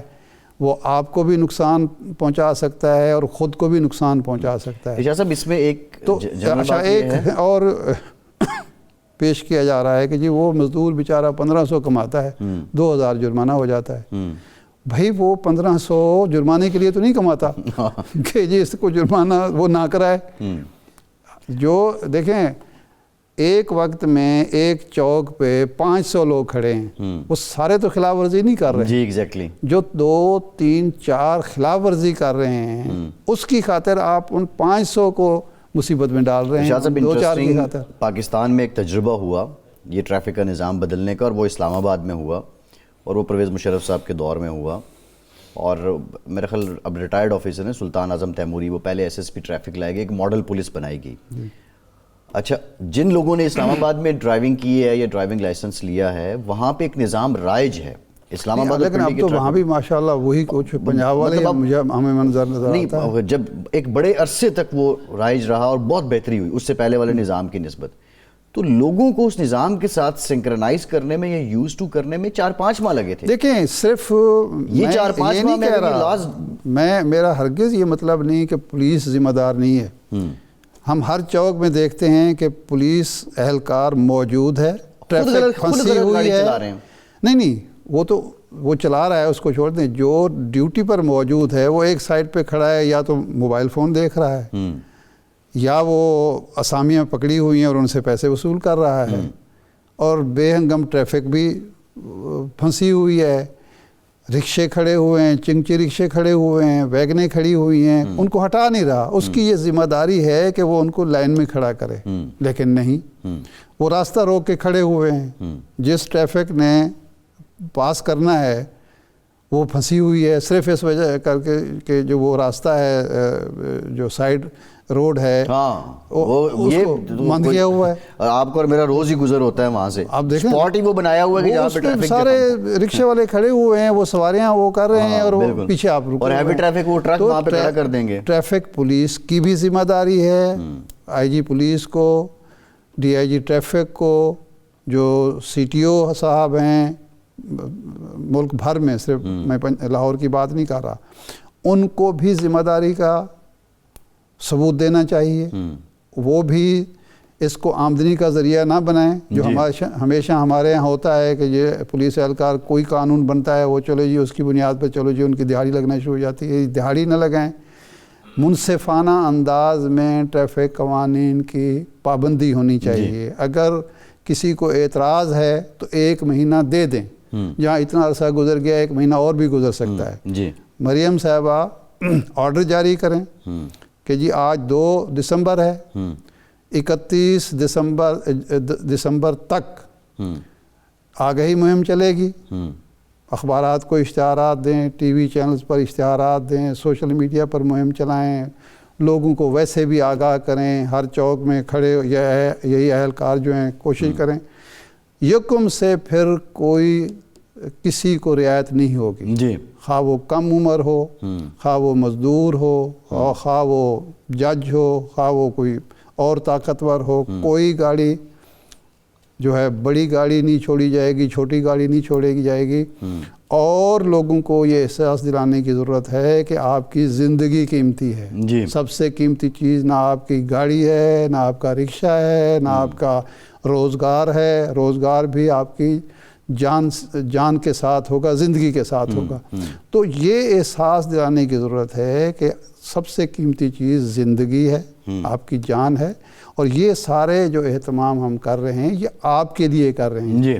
وہ آپ کو بھی نقصان پہنچا سکتا ہے اور خود کو بھی نقصان پہنچا سکتا ہے۔ صاحب اس میں ایک تو اچھا ایک اور پیش کیا جا رہا ہے کہ جی وہ مزدور بیچارہ 1500 کماتا ہے، 2000 جرمانہ ہو جاتا ہے۔ بھائی وہ 1500 جرمانے کے لیے تو نہیں کماتا کہ جی اس کو جرمانہ وہ نہ کرائے۔ جو دیکھیں ایک وقت میں ایک چوک پہ 500 لوگ کھڑے ہیں، وہ سارے تو خلاف ورزی نہیں کر رہے ہیں، جی ایگزیکٹلی، جو 2 3 4 خلاف ورزی کر رہے ہیں، اس کی خاطر آپ ان 500 کو مصیبت میں ڈال رہے ہیں۔ 2-4 کی خاطر پاکستان میں ایک تجربہ ہوا یہ ٹریفک کا نظام بدلنے کا، اور وہ اسلام آباد میں ہوا، اور وہ پرویز مشرف صاحب کے دور میں ہوا، اور میرا خیال اب ریٹائرڈ آفیسر ہیں سلطان اعظم تیموری، وہ پہلے SSP ٹریفک لائے گئے، ایک ماڈل پولیس بنائی گئی۔ اچھا جن لوگوں نے اسلام آباد میں ڈرائیونگ کی ہے یا ڈرائیونگ لائسنس لیا ہے، وہاں پہ ایک نظام رائج ہے اسلام آباد، لیکن اب تو وہاں بھی ماشاءاللہ وہی کچھ پنجاب والے ہمیں منظر نظر آتا ہے۔ جب ایک بڑے عرصے تک وہ رائج رہا اور بہت بہتری ہوئی اس سے پہلے والے نظام کی نسبت، تو لوگوں کو اس نظام کے ساتھ سنکرنائز کرنے میں یا یوز ٹو کرنے میں 4-5 ماہ لگے تھے۔ دیکھیں صرف یہ 4-5 ماہ میں کہہ رہا، میرا ہرگز یہ مطلب نہیں کہ پولیس ذمہ دار نہیں ہے۔ ہم ہر چوک میں دیکھتے ہیں کہ پولیس اہلکار موجود ہے، ٹریفک پھنسی ہوئی ہے، نہیں وہ چلا رہا ہے، اس کو چھوڑ دیں، جو ڈیوٹی پر موجود ہے وہ ایک سائڈ پہ کھڑا ہے، یا تو موبائل فون دیکھ رہا ہے، یا وہ اسامیاں پکڑی ہوئی ہیں اور ان سے پیسے وصول کر رہا ہے، اور بے ہنگم ٹریفک بھی پھنسی ہوئی ہے، رکشے کھڑے ہوئے ہیں، چنگچی رکشے کھڑے ہوئے ہیں، ویگنیں کھڑی ہوئی ہیں، ان کو ہٹا نہیں رہا۔ اس کی یہ ذمہ داری ہے کہ وہ ان کو لائن میں کھڑا کرے، لیکن نہیں، وہ راستہ روک کے کھڑے ہوئے ہیں۔ جس ٹریفک نے پاس کرنا ہے وہ پھنسی ہوئی ہے، صرف اس وجہ کر کے کہ جو وہ راستہ ہے جو سائیڈ روڈ ہے وہ بند کیا ہوا ہے، اور آپ کو اور میرا روز ہی گزر ہوتا ہے وہاں سے، اب دیکھیں اسپاٹ ہی وہ بنایا ہوا ہے کہ جہاں پہ ٹریفک سارے رکشے والے کھڑے ہوئے ہیں، وہ سواریاں وہ کر رہے ہیں، اور وہ پیچھے آپ رکے، اور ہیوی ٹریفک وہ ٹرک وہاں پہ کھڑا کر دیں گے۔ ٹریفک پولیس کی بھی ذمہ داری ہے، IG پولیس کو، DIG ٹریفک کو، جو CTO صاحب ہیں ملک بھر میں، صرف میں لاہور کی بات نہیں کر رہا، ان کو بھی ذمہ داری کا ثبوت دینا چاہیے، وہ بھی اس کو آمدنی کا ذریعہ نہ بنائیں، جو ہمیشہ ہمارے یہاں ہوتا ہے کہ یہ پولیس اہلکار کوئی قانون بنتا ہے وہ چلو جی اس کی بنیاد پر چلو جی ان کی دہاڑی لگنا شروع ہو جاتی ہے. دہاڑی نہ لگائیں. منصفانہ انداز میں ٹریفک قوانین کی پابندی ہونی چاہیے. اگر کسی کو اعتراض ہے تو 1 مہینہ دے دیں. جہاں اتنا عرصہ گزر گیا 1 مہینہ اور بھی گزر سکتا ہے. مریم صاحبہ آرڈر جاری کریں کہ جی آج 2 دسمبر ہے، 31 دسمبر تک آگہی مہم چلے گی. اخبارات کو اشتہارات دیں، ٹی وی چینلز پر اشتہارات دیں، سوشل میڈیا پر مہم چلائیں، لوگوں کو ویسے بھی آگاہ کریں. ہر چوک میں کھڑے یہی اہلکار جو ہیں کوشش کریں. یکم سے پھر کوئی کسی کو رعایت نہیں ہوگی، خواہ وہ کم عمر ہو، خواہ وہ مزدور ہو، خواہ وہ جج ہو، خواہ وہ کوئی اور طاقتور ہو. کوئی گاڑی جو ہے بڑی گاڑی نہیں چھوڑی جائے گی، چھوٹی گاڑی نہیں چھوڑی جائے گی. اور لوگوں کو یہ احساس دلانے کی ضرورت ہے کہ آپ کی زندگی قیمتی ہے. سب سے قیمتی چیز نہ آپ کی گاڑی ہے، نہ آپ کا رکشہ ہے، نہ آپ کا روزگار ہے. روزگار بھی آپ کی جان کے ساتھ ہوگا، زندگی کے ساتھ ہوگا. تو یہ احساس دلانے کی ضرورت ہے کہ سب سے قیمتی چیز زندگی ہے، آپ کی جان ہے. اور یہ سارے جو اہتمام ہم کر رہے ہیں یہ آپ کے لیے کر رہے ہیں،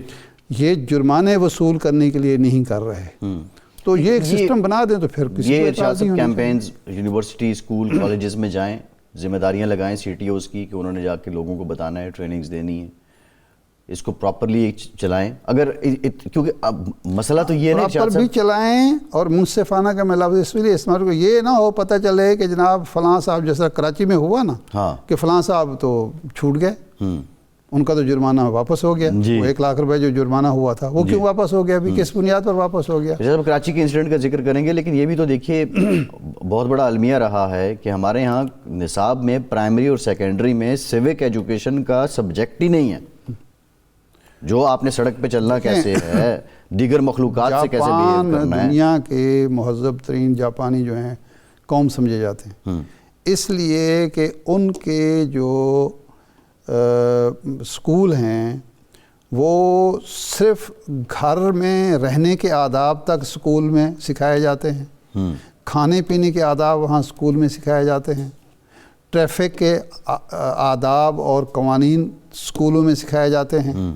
یہ جرمانے وصول کرنے کے لیے نہیں کر رہے. تو یہ ایک سسٹم بنا دیں تو پھر کسی کو اعتراض نہیں ہونا. کیمپینز یونیورسٹی، اسکول، کالجز میں جائیں، ذمہ داریاں لگائیں سی ٹی اوز کی کہ انہوں نے جا کے لوگوں کو بتانا ہے، ٹریننگز دینی ہے، اس کو پراپرلی چلائیں. اگر کیونکہ اب مسئلہ تو یہ نہیں پراپر بھی چلائیں اور منصفانہ کا میں لفظ اس لیے استعمال کروں، یہ نہ ہو پتہ چلے کہ جناب فلاں صاحب جیسا کراچی میں ہوا نا کہ فلاں صاحب تو چھوٹ گئے، ان کا تو جرمانہ واپس ہو گیا. وہ 1 لاکھ روپے جو جرمانہ ہوا تھا وہ کیوں واپس ہو گیا؟ ابھی کس بنیاد پر واپس ہو گیا؟ جب کراچی کے انسیڈنٹ کا ذکر کریں گے، لیکن یہ بھی تو دیکھیے بہت بڑا المیہ رہا ہے کہ ہمارے ہاں نصاب میں پرائمری اور سیکنڈری میں سیوک ایجوکیشن کا سبجیکٹ ہی نہیں ہے. جو آپ نے سڑک پہ چلنا کیسے ہے، دیگر مخلوقات سے کیسے بیہیو کرنا ہے. دنیا کے مہذب ترین جاپانی جو ہیں قوم سمجھے جاتے ہیں، اس لیے کہ ان کے جو اسکول ہیں وہ صرف گھر میں رہنے کے آداب تک اسکول میں سکھائے جاتے ہیں، کھانے پینے کے آداب وہاں اسکول میں سکھائے جاتے ہیں، ٹریفک کے آداب اور قوانین اسکولوں میں سکھائے جاتے ہیں.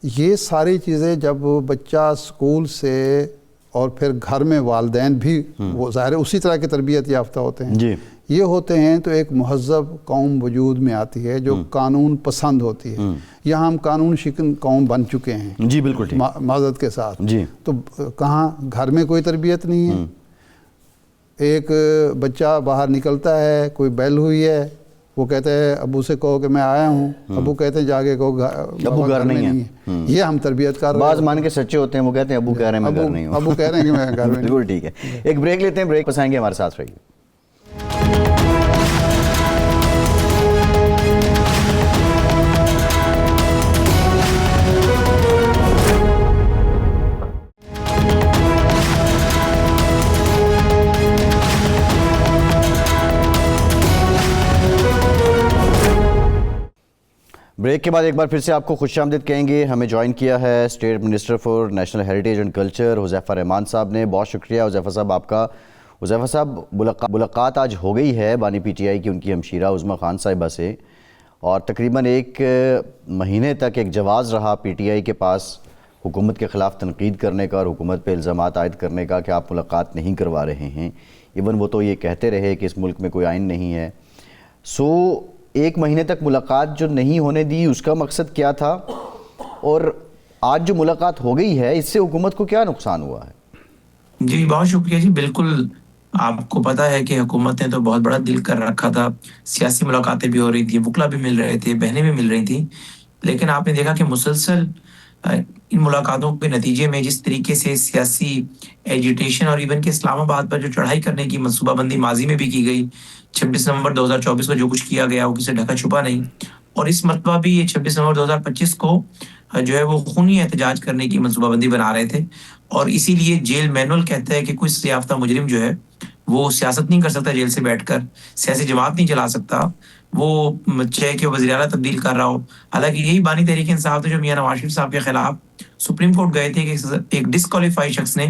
یہ ساری چیزیں جب بچہ اسکول سے اور پھر گھر میں والدین بھی وہ ظاہر اسی طرح کی تربیت یافتہ ہوتے ہیں، یہ ہوتے ہیں تو ایک مہذب قوم وجود میں آتی ہے جو قانون پسند ہوتی ہے. یہاں ہم قانون شکن قوم بن چکے ہیں جی بالکل معذرت کے ساتھ. تو کہاں گھر میں کوئی تربیت نہیں ہے. ایک بچہ باہر نکلتا ہے، کوئی بیل ہوئی ہے، وہ کہتے ہیں ابو سے کہو کہ میں آیا ہوں، ابو کہتے ہیں جا کے کہو ابو گھر نہیں ہے. یہ ہم تربیت کر رہے ہیں. بعض مان کے سچے ہوتے ہیں، وہ کہتے ہیں ابو کہہ رہے ہیں میں گھر نہیں ہوں، ابو کہہ رہے ہیں کہ میں گھر میں. بالکل ٹھیک ہے. ایک بریک لیتے ہیں، بریک پس آئیں گے، ہمارے ساتھ رہیے. بریک کے بعد ایک بار پھر سے آپ کو خوش آمدید کہیں گے. ہمیں جوائن کیا ہے state minister for national heritage and culture Huzaifa Rehman sahab نے. بہت شکریہ حذیفہ صاحب آپ کا. حذیفہ صاحب ملاقات آج ہو گئی ہے بانی پی ٹی آئی کی ان کی ہمشیرہ عظمیٰ خان صاحبہ سے، اور تقریباً 1 مہینے تک ایک جواز رہا پی ٹی آئی کے پاس حکومت کے خلاف تنقید کرنے کا اور حکومت پہ الزامات عائد کرنے کا کہ آپ ملاقات نہیں کروا رہے ہیں. ایون وہ تو یہ کہتے رہے کہ اس ملک میں کوئی آئین نہیں ہے. 1 مہینے تک ملاقات جو نہیں ہونے دی اس کا مقصد کیا تھا، اور آج جو ملاقات ہو گئی ہے اس سے حکومت کو کیا نقصان ہوا ہے؟ جی بہت شکریہ. جی بالکل، آپ کو پتہ ہے کہ حکومت نے تو بہت بڑا دل کر رکھا تھا، سیاسی ملاقاتیں بھی ہو رہی تھیں، وکلا بھی مل رہے تھے، بہنیں بھی مل رہی تھیں، لیکن آپ نے دیکھا کہ مسلسل ان ملاقاتوں کے نتیجے میں جس طریقے سے سیاسی ایجیٹیشن اور ایون کہ اسلام آباد پر جو چڑھائی کرنے کی منصوبہ بندی ماضی میں بھی کی گئی، 26 نومبر 2024 کو جو کچھ کیا گیا وہ کسی ڈھکا چھپا نہیں، اور اس مرتبہ بھی یہ 26 نومبر 2025 کو جو ہے وہ خونی احتجاج کرنے کی منصوبہ بندی بنا رہے تھے. اور اسی لیے جیل مینول کہتا ہے کہ کوئی سزا یافتہ مجرم جو ہے وہ سیاست نہیں کر سکتا جیل سے بیٹھ کر, سیاسی جماعت نہیں چلا سکتا, وہ چاہے کہ وزیر اعلیٰ تبدیل کر رہا ہو. حالانکہ یہی بانی تحریک انصاف تھے جو میاں نواز شریف صاحب کے خلاف سپریم کورٹ گئے تھے کہ ایک ڈسکوالیفائی شخص نے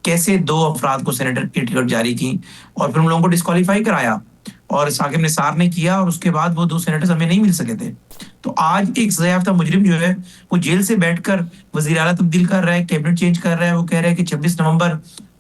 کیسے 2 افراد کو سینیٹر کی ٹکٹ جاری کی اور پھر ان لوگوں کو ڈسکوالیفائی کرایا, اور ثاقب نثار نے کیا, اور اس کے بعد وہ 2 سینیٹرز ہمیں نہیں مل سکے تھے. تو آج ایک سزا یافتہ مجرم جو ہے وہ جیل سے بیٹھ کر وزیر اعلیٰ تبدیل کر رہا ہے, کیبنٹ چینج کر رہا ہے. وہ کہہ رہا ہے کہ 26 نومبر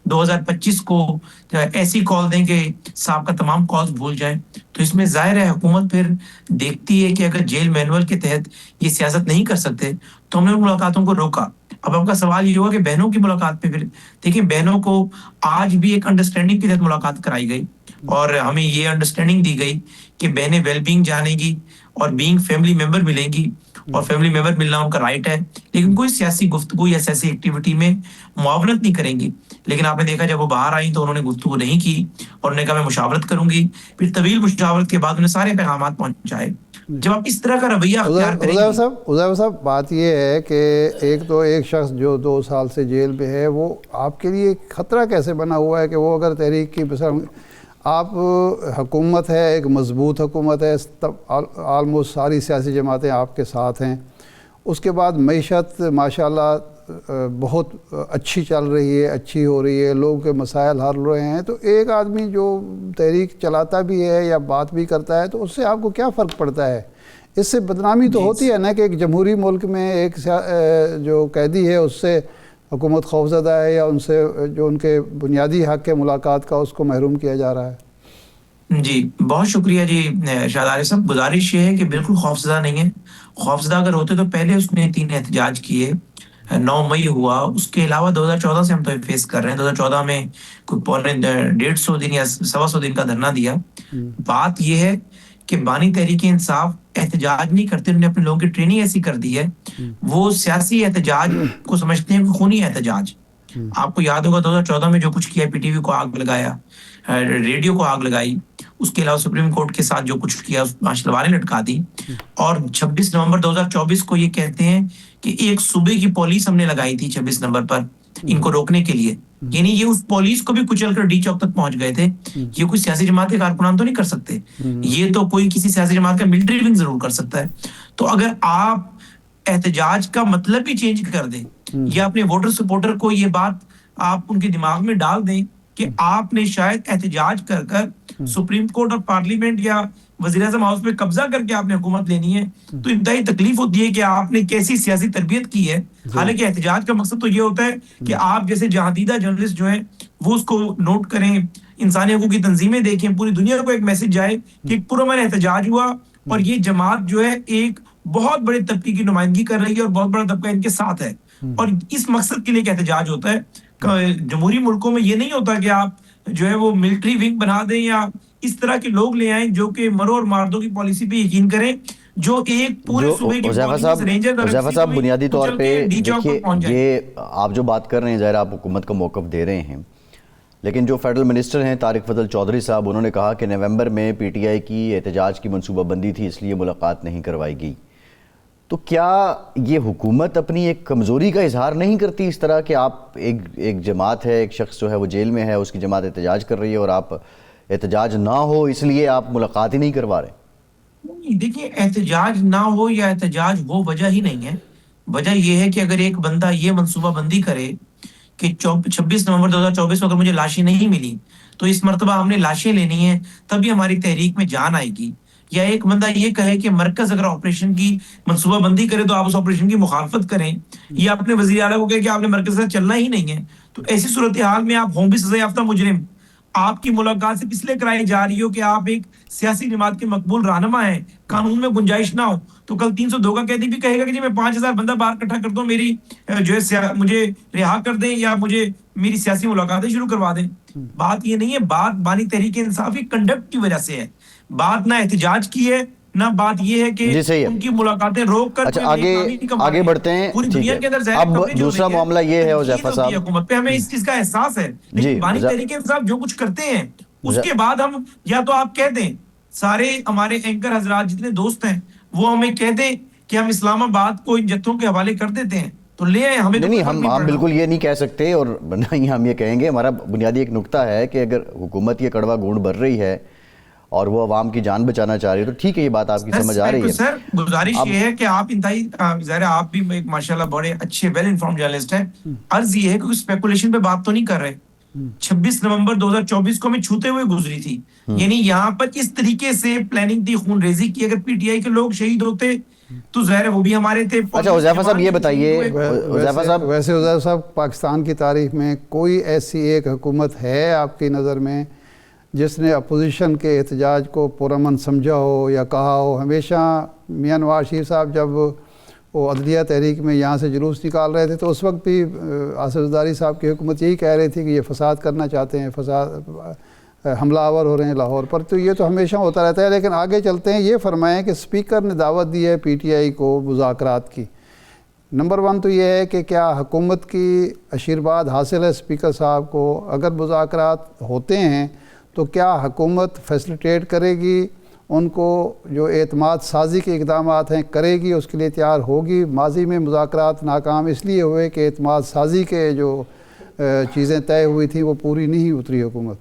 2025 کو ایسی کال دیں کہ صاحب کا تمام کالز بھول جائیں. تو اس میں ظاہر ہے حکومت پھر دیکھتی ہے کہ اگر جیل مینول کے تحت یہ سیاست نہیں کر سکتے تو ہم نے ان ملاقاتوں کو روکا. اب آپ کا سوال یہ ہوگا کہ بہنوں کی ملاقات پہ پھر دیکھیں, بہنوں کو آج بھی ایک انڈرسٹینڈنگ کے تحت ملاقات کرائی گئی اور ہمیں یہ انڈرسٹینڈنگ دی گئی کہ بہنیں ویل بینگ جانیں گی اور بینگ فیملی ممبر ملیں گی, اور فیملی ممبر ملنا ان کا رائٹ ہے, لیکن کوئی سیاسی گفتگو یا سیاسی ایکٹیویٹی میں معاونت نہیں کریں گی. لیکن آپ نے دیکھا جب وہ باہر آئیں تو انہوں نے گفتگو نہیں کی اور انہوں نے کہا میں مشاورت کروں گی. پھر طویل مشاورت کے بعد انہیں سارے پیغامات پہنچائے. جب آپ اس طرح کا رویہ اختیار کریں گے. عزیر صاحب بات یہ ہے کہ ایک شخص جو 2 سال سے جیل میں ہے وہ آپ کے لیے خطرہ کیسے بنا ہوا ہے کہ وہ اگر تحریک کی آپ حکومت ہے, ایک مضبوط حکومت ہے, آلموسٹ ساری سیاسی جماعتیں آپ کے ساتھ ہیں, اس کے بعد معیشت ماشاءاللہ بہت اچھی چل رہی ہے, اچھی ہو رہی ہے, لوگوں کے مسائل حل ہو رہے ہیں, تو ایک آدمی جو تحریک چلاتا بھی ہے یا بات بھی کرتا ہے تو اس سے آپ کو کیا فرق پڑتا ہے؟ اس سے بدنامی تو ہوتی ہے نا کہ ایک جمہوری ملک میں ایک جو قیدی ہے اس سے حکومت خوفزدہ ہے یا ان سے جو ان کے بنیادی حق کے ملاقات کا اس کو محروم کیا جا رہا ہے. جی بہت شکریہ جی شاہد عارف صاحب. گزارش یہ ہے کہ بالکل خوفزدہ نہیں ہے. خوفزدہ اگر ہوتے تو پہلے اس نے 3 احتجاج کیے, 9 مئی ہوا, اس کے علاوہ 2014 سے ہم تو فیس کر رہے ہیں. 2014 میں کوئی 150 دن یا 125 دن کا دھرنا دیا. بات یہ ہے کہ بانی تحریک انصاف احتجاج نہیں کرتے, انہوں نے اپنے لوگوں کی ٹریننگ ایسی کر دی ہے, وہ سیاسی احتجاج کو سمجھتے ہیں کہ خونی احتجاج. آپ کو یاد ہوگا 2014 میں جو کچھ کیا, پی ٹی وی کو آگ لگایا, ریڈیو کو آگ لگائی, اس کے علاوہ سپریم کورٹ کے ساتھ جو کچھ کیا 5 تلواریں لٹکا دی, اور 26 نومبر 2024 کو یہ کہتے ہیں کہ ایک صوبے کی پولیس ہم نے لگائی تھی 26 نومبر پر ان کو روکنے کے لیے. یعنی یہ اس پولیس کو بھی کچل کر ڈی چوک تک پہنچ گئے تھے. یہ کوئی سیاسی جماعت کے کارکنان تو نہیں کر سکتے, یہ تو کوئی کسی سیاسی جماعت کا ملٹری ونگ ضرور کر سکتا ہے. تو اگر آپ احتجاج کا مطلب ہی چینج کر دیں یا اپنے ووٹر سپورٹر کو یہ بات آپ ان کے دماغ میں ڈال دیں کہ آپ نے شاید احتجاج کر کر سپریم کورٹ اور پارلیمنٹ یا وزیر اعظم ہاؤس پہ قبضہ کر کے آپ نے حکومت لینی ہے, تو انتہائی تکلیف ہوتی ہے کہ آپ نے کیسی سیاسی تربیت کی ہے. حالانکہ احتجاج کا مقصد تو یہ ہوتا ہے کہ آپ جیسے جہاندیدہ جرنلسٹ جو ہیں وہ اس کو نوٹ کریں, انسانی حقوق کی تنظیمیں دیکھیں, پوری دنیا کو ایک میسج جائے کہ ایک پرامن احتجاج ہوا اور یہ جماعت جو ہے ایک بہت بڑے طبقے کی نمائندگی کر رہی ہے اور بہت بڑا طبقہ ان کے ساتھ ہے, اور اس مقصد کے لیے احتجاج ہوتا ہے. جمہوری ملکوں میں یہ نہیں ہوتا کہ آپ جو ہے وہ ملٹری ونگ بنا دیں یا اس طرح کے لوگ لے آئیں جو کہ مرو اور مار دو کی پالیسی پہ یقین کریں, جو ایک پورے صوبے کی حذیفہ صاحب بنیادی طور پہ دیکھیے یہ آپ جو بات کر رہے ہیں ظاہر آپ حکومت کا موقف دے رہے ہیں, لیکن جو فیڈرل منسٹر ہیں طارق فضل چودھری صاحب, انہوں نے کہا کہ نومبر میں پی ٹی آئی کی احتجاج کی منصوبہ بندی تھی اس لیے ملاقات نہیں کروائی گئی. تو کیا یہ حکومت اپنی ایک کمزوری کا اظہار نہیں کرتی اس طرح کہ آپ ایک جماعت ہے, ایک شخص جو ہے وہ جیل میں ہے, اس کی جماعت احتجاج کر رہی ہے اور آپ احتجاج نہ ہو اس لیے آپ ملاقات ہی نہیں کروا رہے؟ دیکھیے احتجاج نہ ہو یا احتجاج ہو وجہ ہی نہیں ہے. وجہ یہ ہے کہ اگر ایک بندہ یہ منصوبہ بندی کرے کہ 26 نومبر 2024 کو اگر مجھے لاشیں نہیں ملی تو اس مرتبہ ہم نے لاشیں لینی ہیں تبھی ہماری تحریک میں جان آئے گی, یا ایک بندہ یہ کہے کہ مرکز اگر آپریشن کی منصوبہ بندی کرے تو آپ اس آپریشن کی مخالفت کریں, یا اپنے وزیر اعلیٰ کو کہے کہ آپ نے مرکز سے چلنا ہی نہیں ہے, تو ایسی صورتحال میں آپ ہوں بھی سزا یافتہ مجرم, آپ کی ملاقات سے اس لیے کرائی جا رہی ہو کہ آپ ایک سیاسی جماعت کے مقبول رہنما ہیں, قانون میں گنجائش نہ ہو تو کل 302 کا قیدی بھی کہے گا کہ جی میں 5000 بندہ باہر اکٹھا کر دوں, میری جو ہے مجھے رہا کر دیں یا مجھے میری سیاسی ملاقاتیں شروع کروا دیں. بات یہ نہیں ہے, بات بانی تحریک انصاف کی کنڈکٹ کی وجہ سے ہے, بات نہ احتجاج کی ہے نہ بات یہ ہے کہ ان کی ملاقاتیں روک کر. اچھا آگے بڑھتے ہیں, پوری دنیا کے اندر اب دوسرا معاملہ یہ ہے حذیفہ صاحب, حکومت پہ ہمیں اس چیز کا احساس ہے, لیکن بانی تحریک انصاف جو کچھ کرتے ہیں اس کے بعد ہم یا تو آپ کہہ دیں, سارے ہمارے اینکر حضرات جتنے دوست ہیں وہ ہمیں کہہ دیں کہ ہم اسلام آباد کو ان جتھوں کے حوالے کر دیتے ہیں, تو لے آئے, ہمیں تو نہیں کوئی فرق ہم پڑ رہا. بالکل یہ نہیں کہہ سکتے, اور نہ ہی ہم یہ کہیں گے. ہمارا بنیادی ایک نقطہ ہے کہ اگر حکومت یہ کڑوا گھونٹ بھر رہی ہے اور وہ عوام کی جان بچانا چاہ رہی ہے تو ٹھیک ہے, یہ بات آپ کی سمجھ آ رہی ہے. سر گزارش یہ ہے کہ آپ انتہائی ظاہر آپ بھی ایک ماشاءاللہ بڑے اچھے ویل انفارمڈ جرنلسٹ ہیں, عرض یہ ہے کہ اسپیکولیشن پہ بات تو نہیں کر رہے. 26 نومبر 2024 کو ہمیں چھوتے ہوئے گزری تھی, یعنی یہاں پر اس طریقے سے پلاننگ تھی, خون ریزی کی. اگر پی ٹی آئی کے لوگ شہید ہوتے تو ظاہر ہے وہ بھی ہمارے تھے. اچھا حذیفہ صاحب یہ بتائیے, حذیفہ صاحب ویسے حذیفہ صاحب پاکستان کی تاریخ میں کوئی ایسی ایک حکومت ہے آپ کی نظر میں جس نے اپوزیشن کے احتجاج کو پرامن سمجھا ہو یا کہا ہو؟ ہمیشہ میاں نواز شریف صاحب جب وہ عدلیہ تحریک میں یہاں سے جلوس نکال رہے تھے تو اس وقت بھی آصف زرداری صاحب کی حکومت یہی کہہ رہی تھی کہ یہ فساد کرنا چاہتے ہیں, فساد حملہ آور ہو رہے ہیں لاہور پر. تو یہ تو ہمیشہ ہوتا رہتا ہے. لیکن آگے چلتے ہیں, یہ فرمائیں کہ اسپیکر نے دعوت دی ہے پی ٹی آئی کو مذاکرات کی. نمبر 1 تو یہ ہے کہ کیا حکومت کی آشیرواد حاصل ہے اسپیکر صاحب کو؟ اگر مذاکرات ہوتے ہیں تو کیا حکومت فیسلیٹیٹ کرے گی ان کو, جو اعتماد سازی کے اقدامات ہیں کرے گی, اس کے لیے تیار ہوگی؟ ماضی میں مذاکرات ناکام اس لیے ہوئے کہ اعتماد سازی کے جو چیزیں طے ہوئی تھیں وہ پوری نہیں اتری حکومت.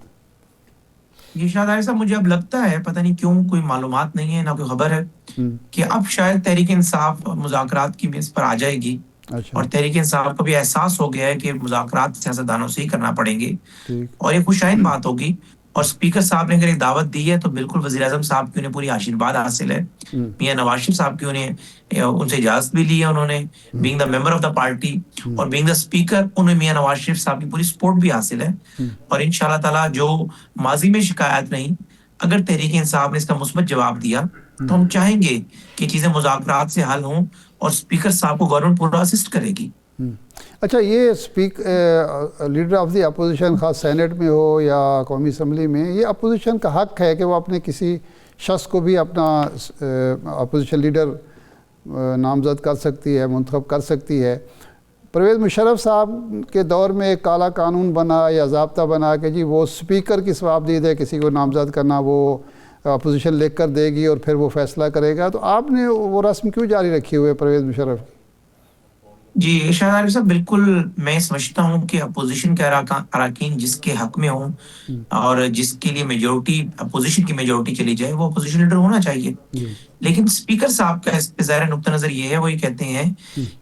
یہ شاہد صاحب مجھے اب لگتا ہے پتہ نہیں کیوں کوئی معلومات نہیں ہے, نہ کوئی خبر ہے کہ اب شاید تحریک انصاف مذاکرات کی میز پر آ جائے گی. اچھا اور تحریک انصاف کو بھی احساس ہو گیا ہے کہ مذاکرات سیاستدانوں سے ہی کرنا پڑیں گے, ٹھیک. اور یہ خوشائن بات ہوگی. اور اسپیکر صاحب نے اگر ایک دعوت دی ہے تو بالکل وزیر اعظم صاحب کی انہیں پوری آشیرواد حاصل ہے. میاں نواز شریف صاحب کی ان سے اجازت بھی لی ہے انہوں نے, being the member of the party اور بینگ دا اسپیکر, انہیں میاں نواز شریف صاحب کی پوری سپورٹ بھی حاصل ہے. اور انشاءاللہ تعالیٰ جو ماضی میں شکایت نہیں, اگر تحریک انصاف نے اس کا مثبت جواب دیا تو ہم چاہیں گے کہ چیزیں مذاکرات سے حل ہوں اور اسپیکر صاحب کو گورنمنٹ پورا اسسٹ کرے گی. اچھا, یہ لیڈر آف دی اپوزیشن خاص سینٹ میں ہو یا قومی اسمبلی میں, یہ اپوزیشن کا حق ہے کہ وہ اپنے کسی شخص کو بھی اپنا اپوزیشن لیڈر نامزد کر سکتی ہے, منتخب کر سکتی ہے. پرویز مشرف صاحب کے دور میں ایک کالا قانون بنا یا ضابطہ بنا کہ جی وہ اسپیکر کی صوابدید ہے کسی کو نامزد کرنا, وہ اپوزیشن لکھ کر دے گی اور پھر وہ فیصلہ کرے گا. تو آپ نے وہ رسم کیوں جاری رکھی ہوئے پرویز مشرف کی؟ جی ارشاد عارف صاحب, بالکل میں سمجھتا ہوں کہ اپوزیشن کے اراکین جس کے حق میں ہوں اور جس کے لیے میجورٹی اپوزیشن کی میجورٹی چلی جائے وہ اپوزیشن لیڈر ہونا چاہیے. لیکن اسپیکر صاحب کا اس پہ ظاہر نقطہ نظر یہ ہے, وہ یہ کہتے ہیں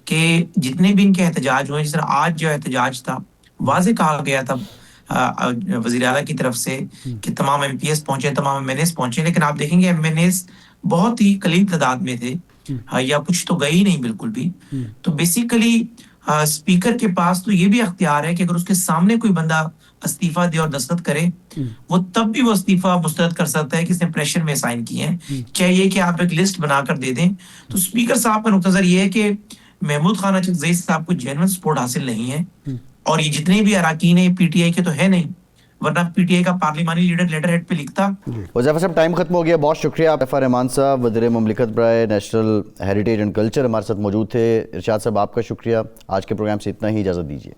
کہ جتنے بھی ان کے احتجاج ہوئے, جس طرح آج جو احتجاج تھا واضح کہا گیا تھا وزیر اعلیٰ کی طرف سے کہ تمام ایم پی ایس پہنچے, تمام ایم این ایس پہنچے, لیکن آپ دیکھیں گے ایم این ایس بہت ہی قلیل تعداد میں تھے یا کچھ تو گئے ہی نہیں بالکل بھی. تو بیسیکلی اسپیکر کے پاس تو یہ بھی اختیار ہے کہ اگر اس کے سامنے کوئی بندہ استعفیٰ دے اور دستخط کرے وہ تب بھی وہ استعفیٰ مسترد کر سکتا ہے کہ اس نے پریشر میں سائن کیے ہیں, چاہیے کہ آپ ایک لسٹ بنا کر دے دیں. تو اسپیکر صاحب کا نقطہ نظر یہ ہے کہ محمود خان اچکزئی صاحب کو جینوئن سپورٹ حاصل نہیں ہے, اور یہ جتنے بھی اراکین ہیں پی ٹی آئی کے تو ہے نہیں, ورنہ پی ٹی آئی کا پارلیمانی لیڈر لیٹر ہیڈ پہ لکھتا. حذیفہ صاحب ٹائم ختم ہو گیا, بہت شکریہ. حذیفہ رحمان صاحب وزیر مملکت برائے نیشنل ہیریٹیج اینڈ کلچر ہمارے ساتھ موجود تھے. ارشاد صاحب آپ کا شکریہ. آج کے پروگرام سے اتنا ہی, اجازت دیجیے.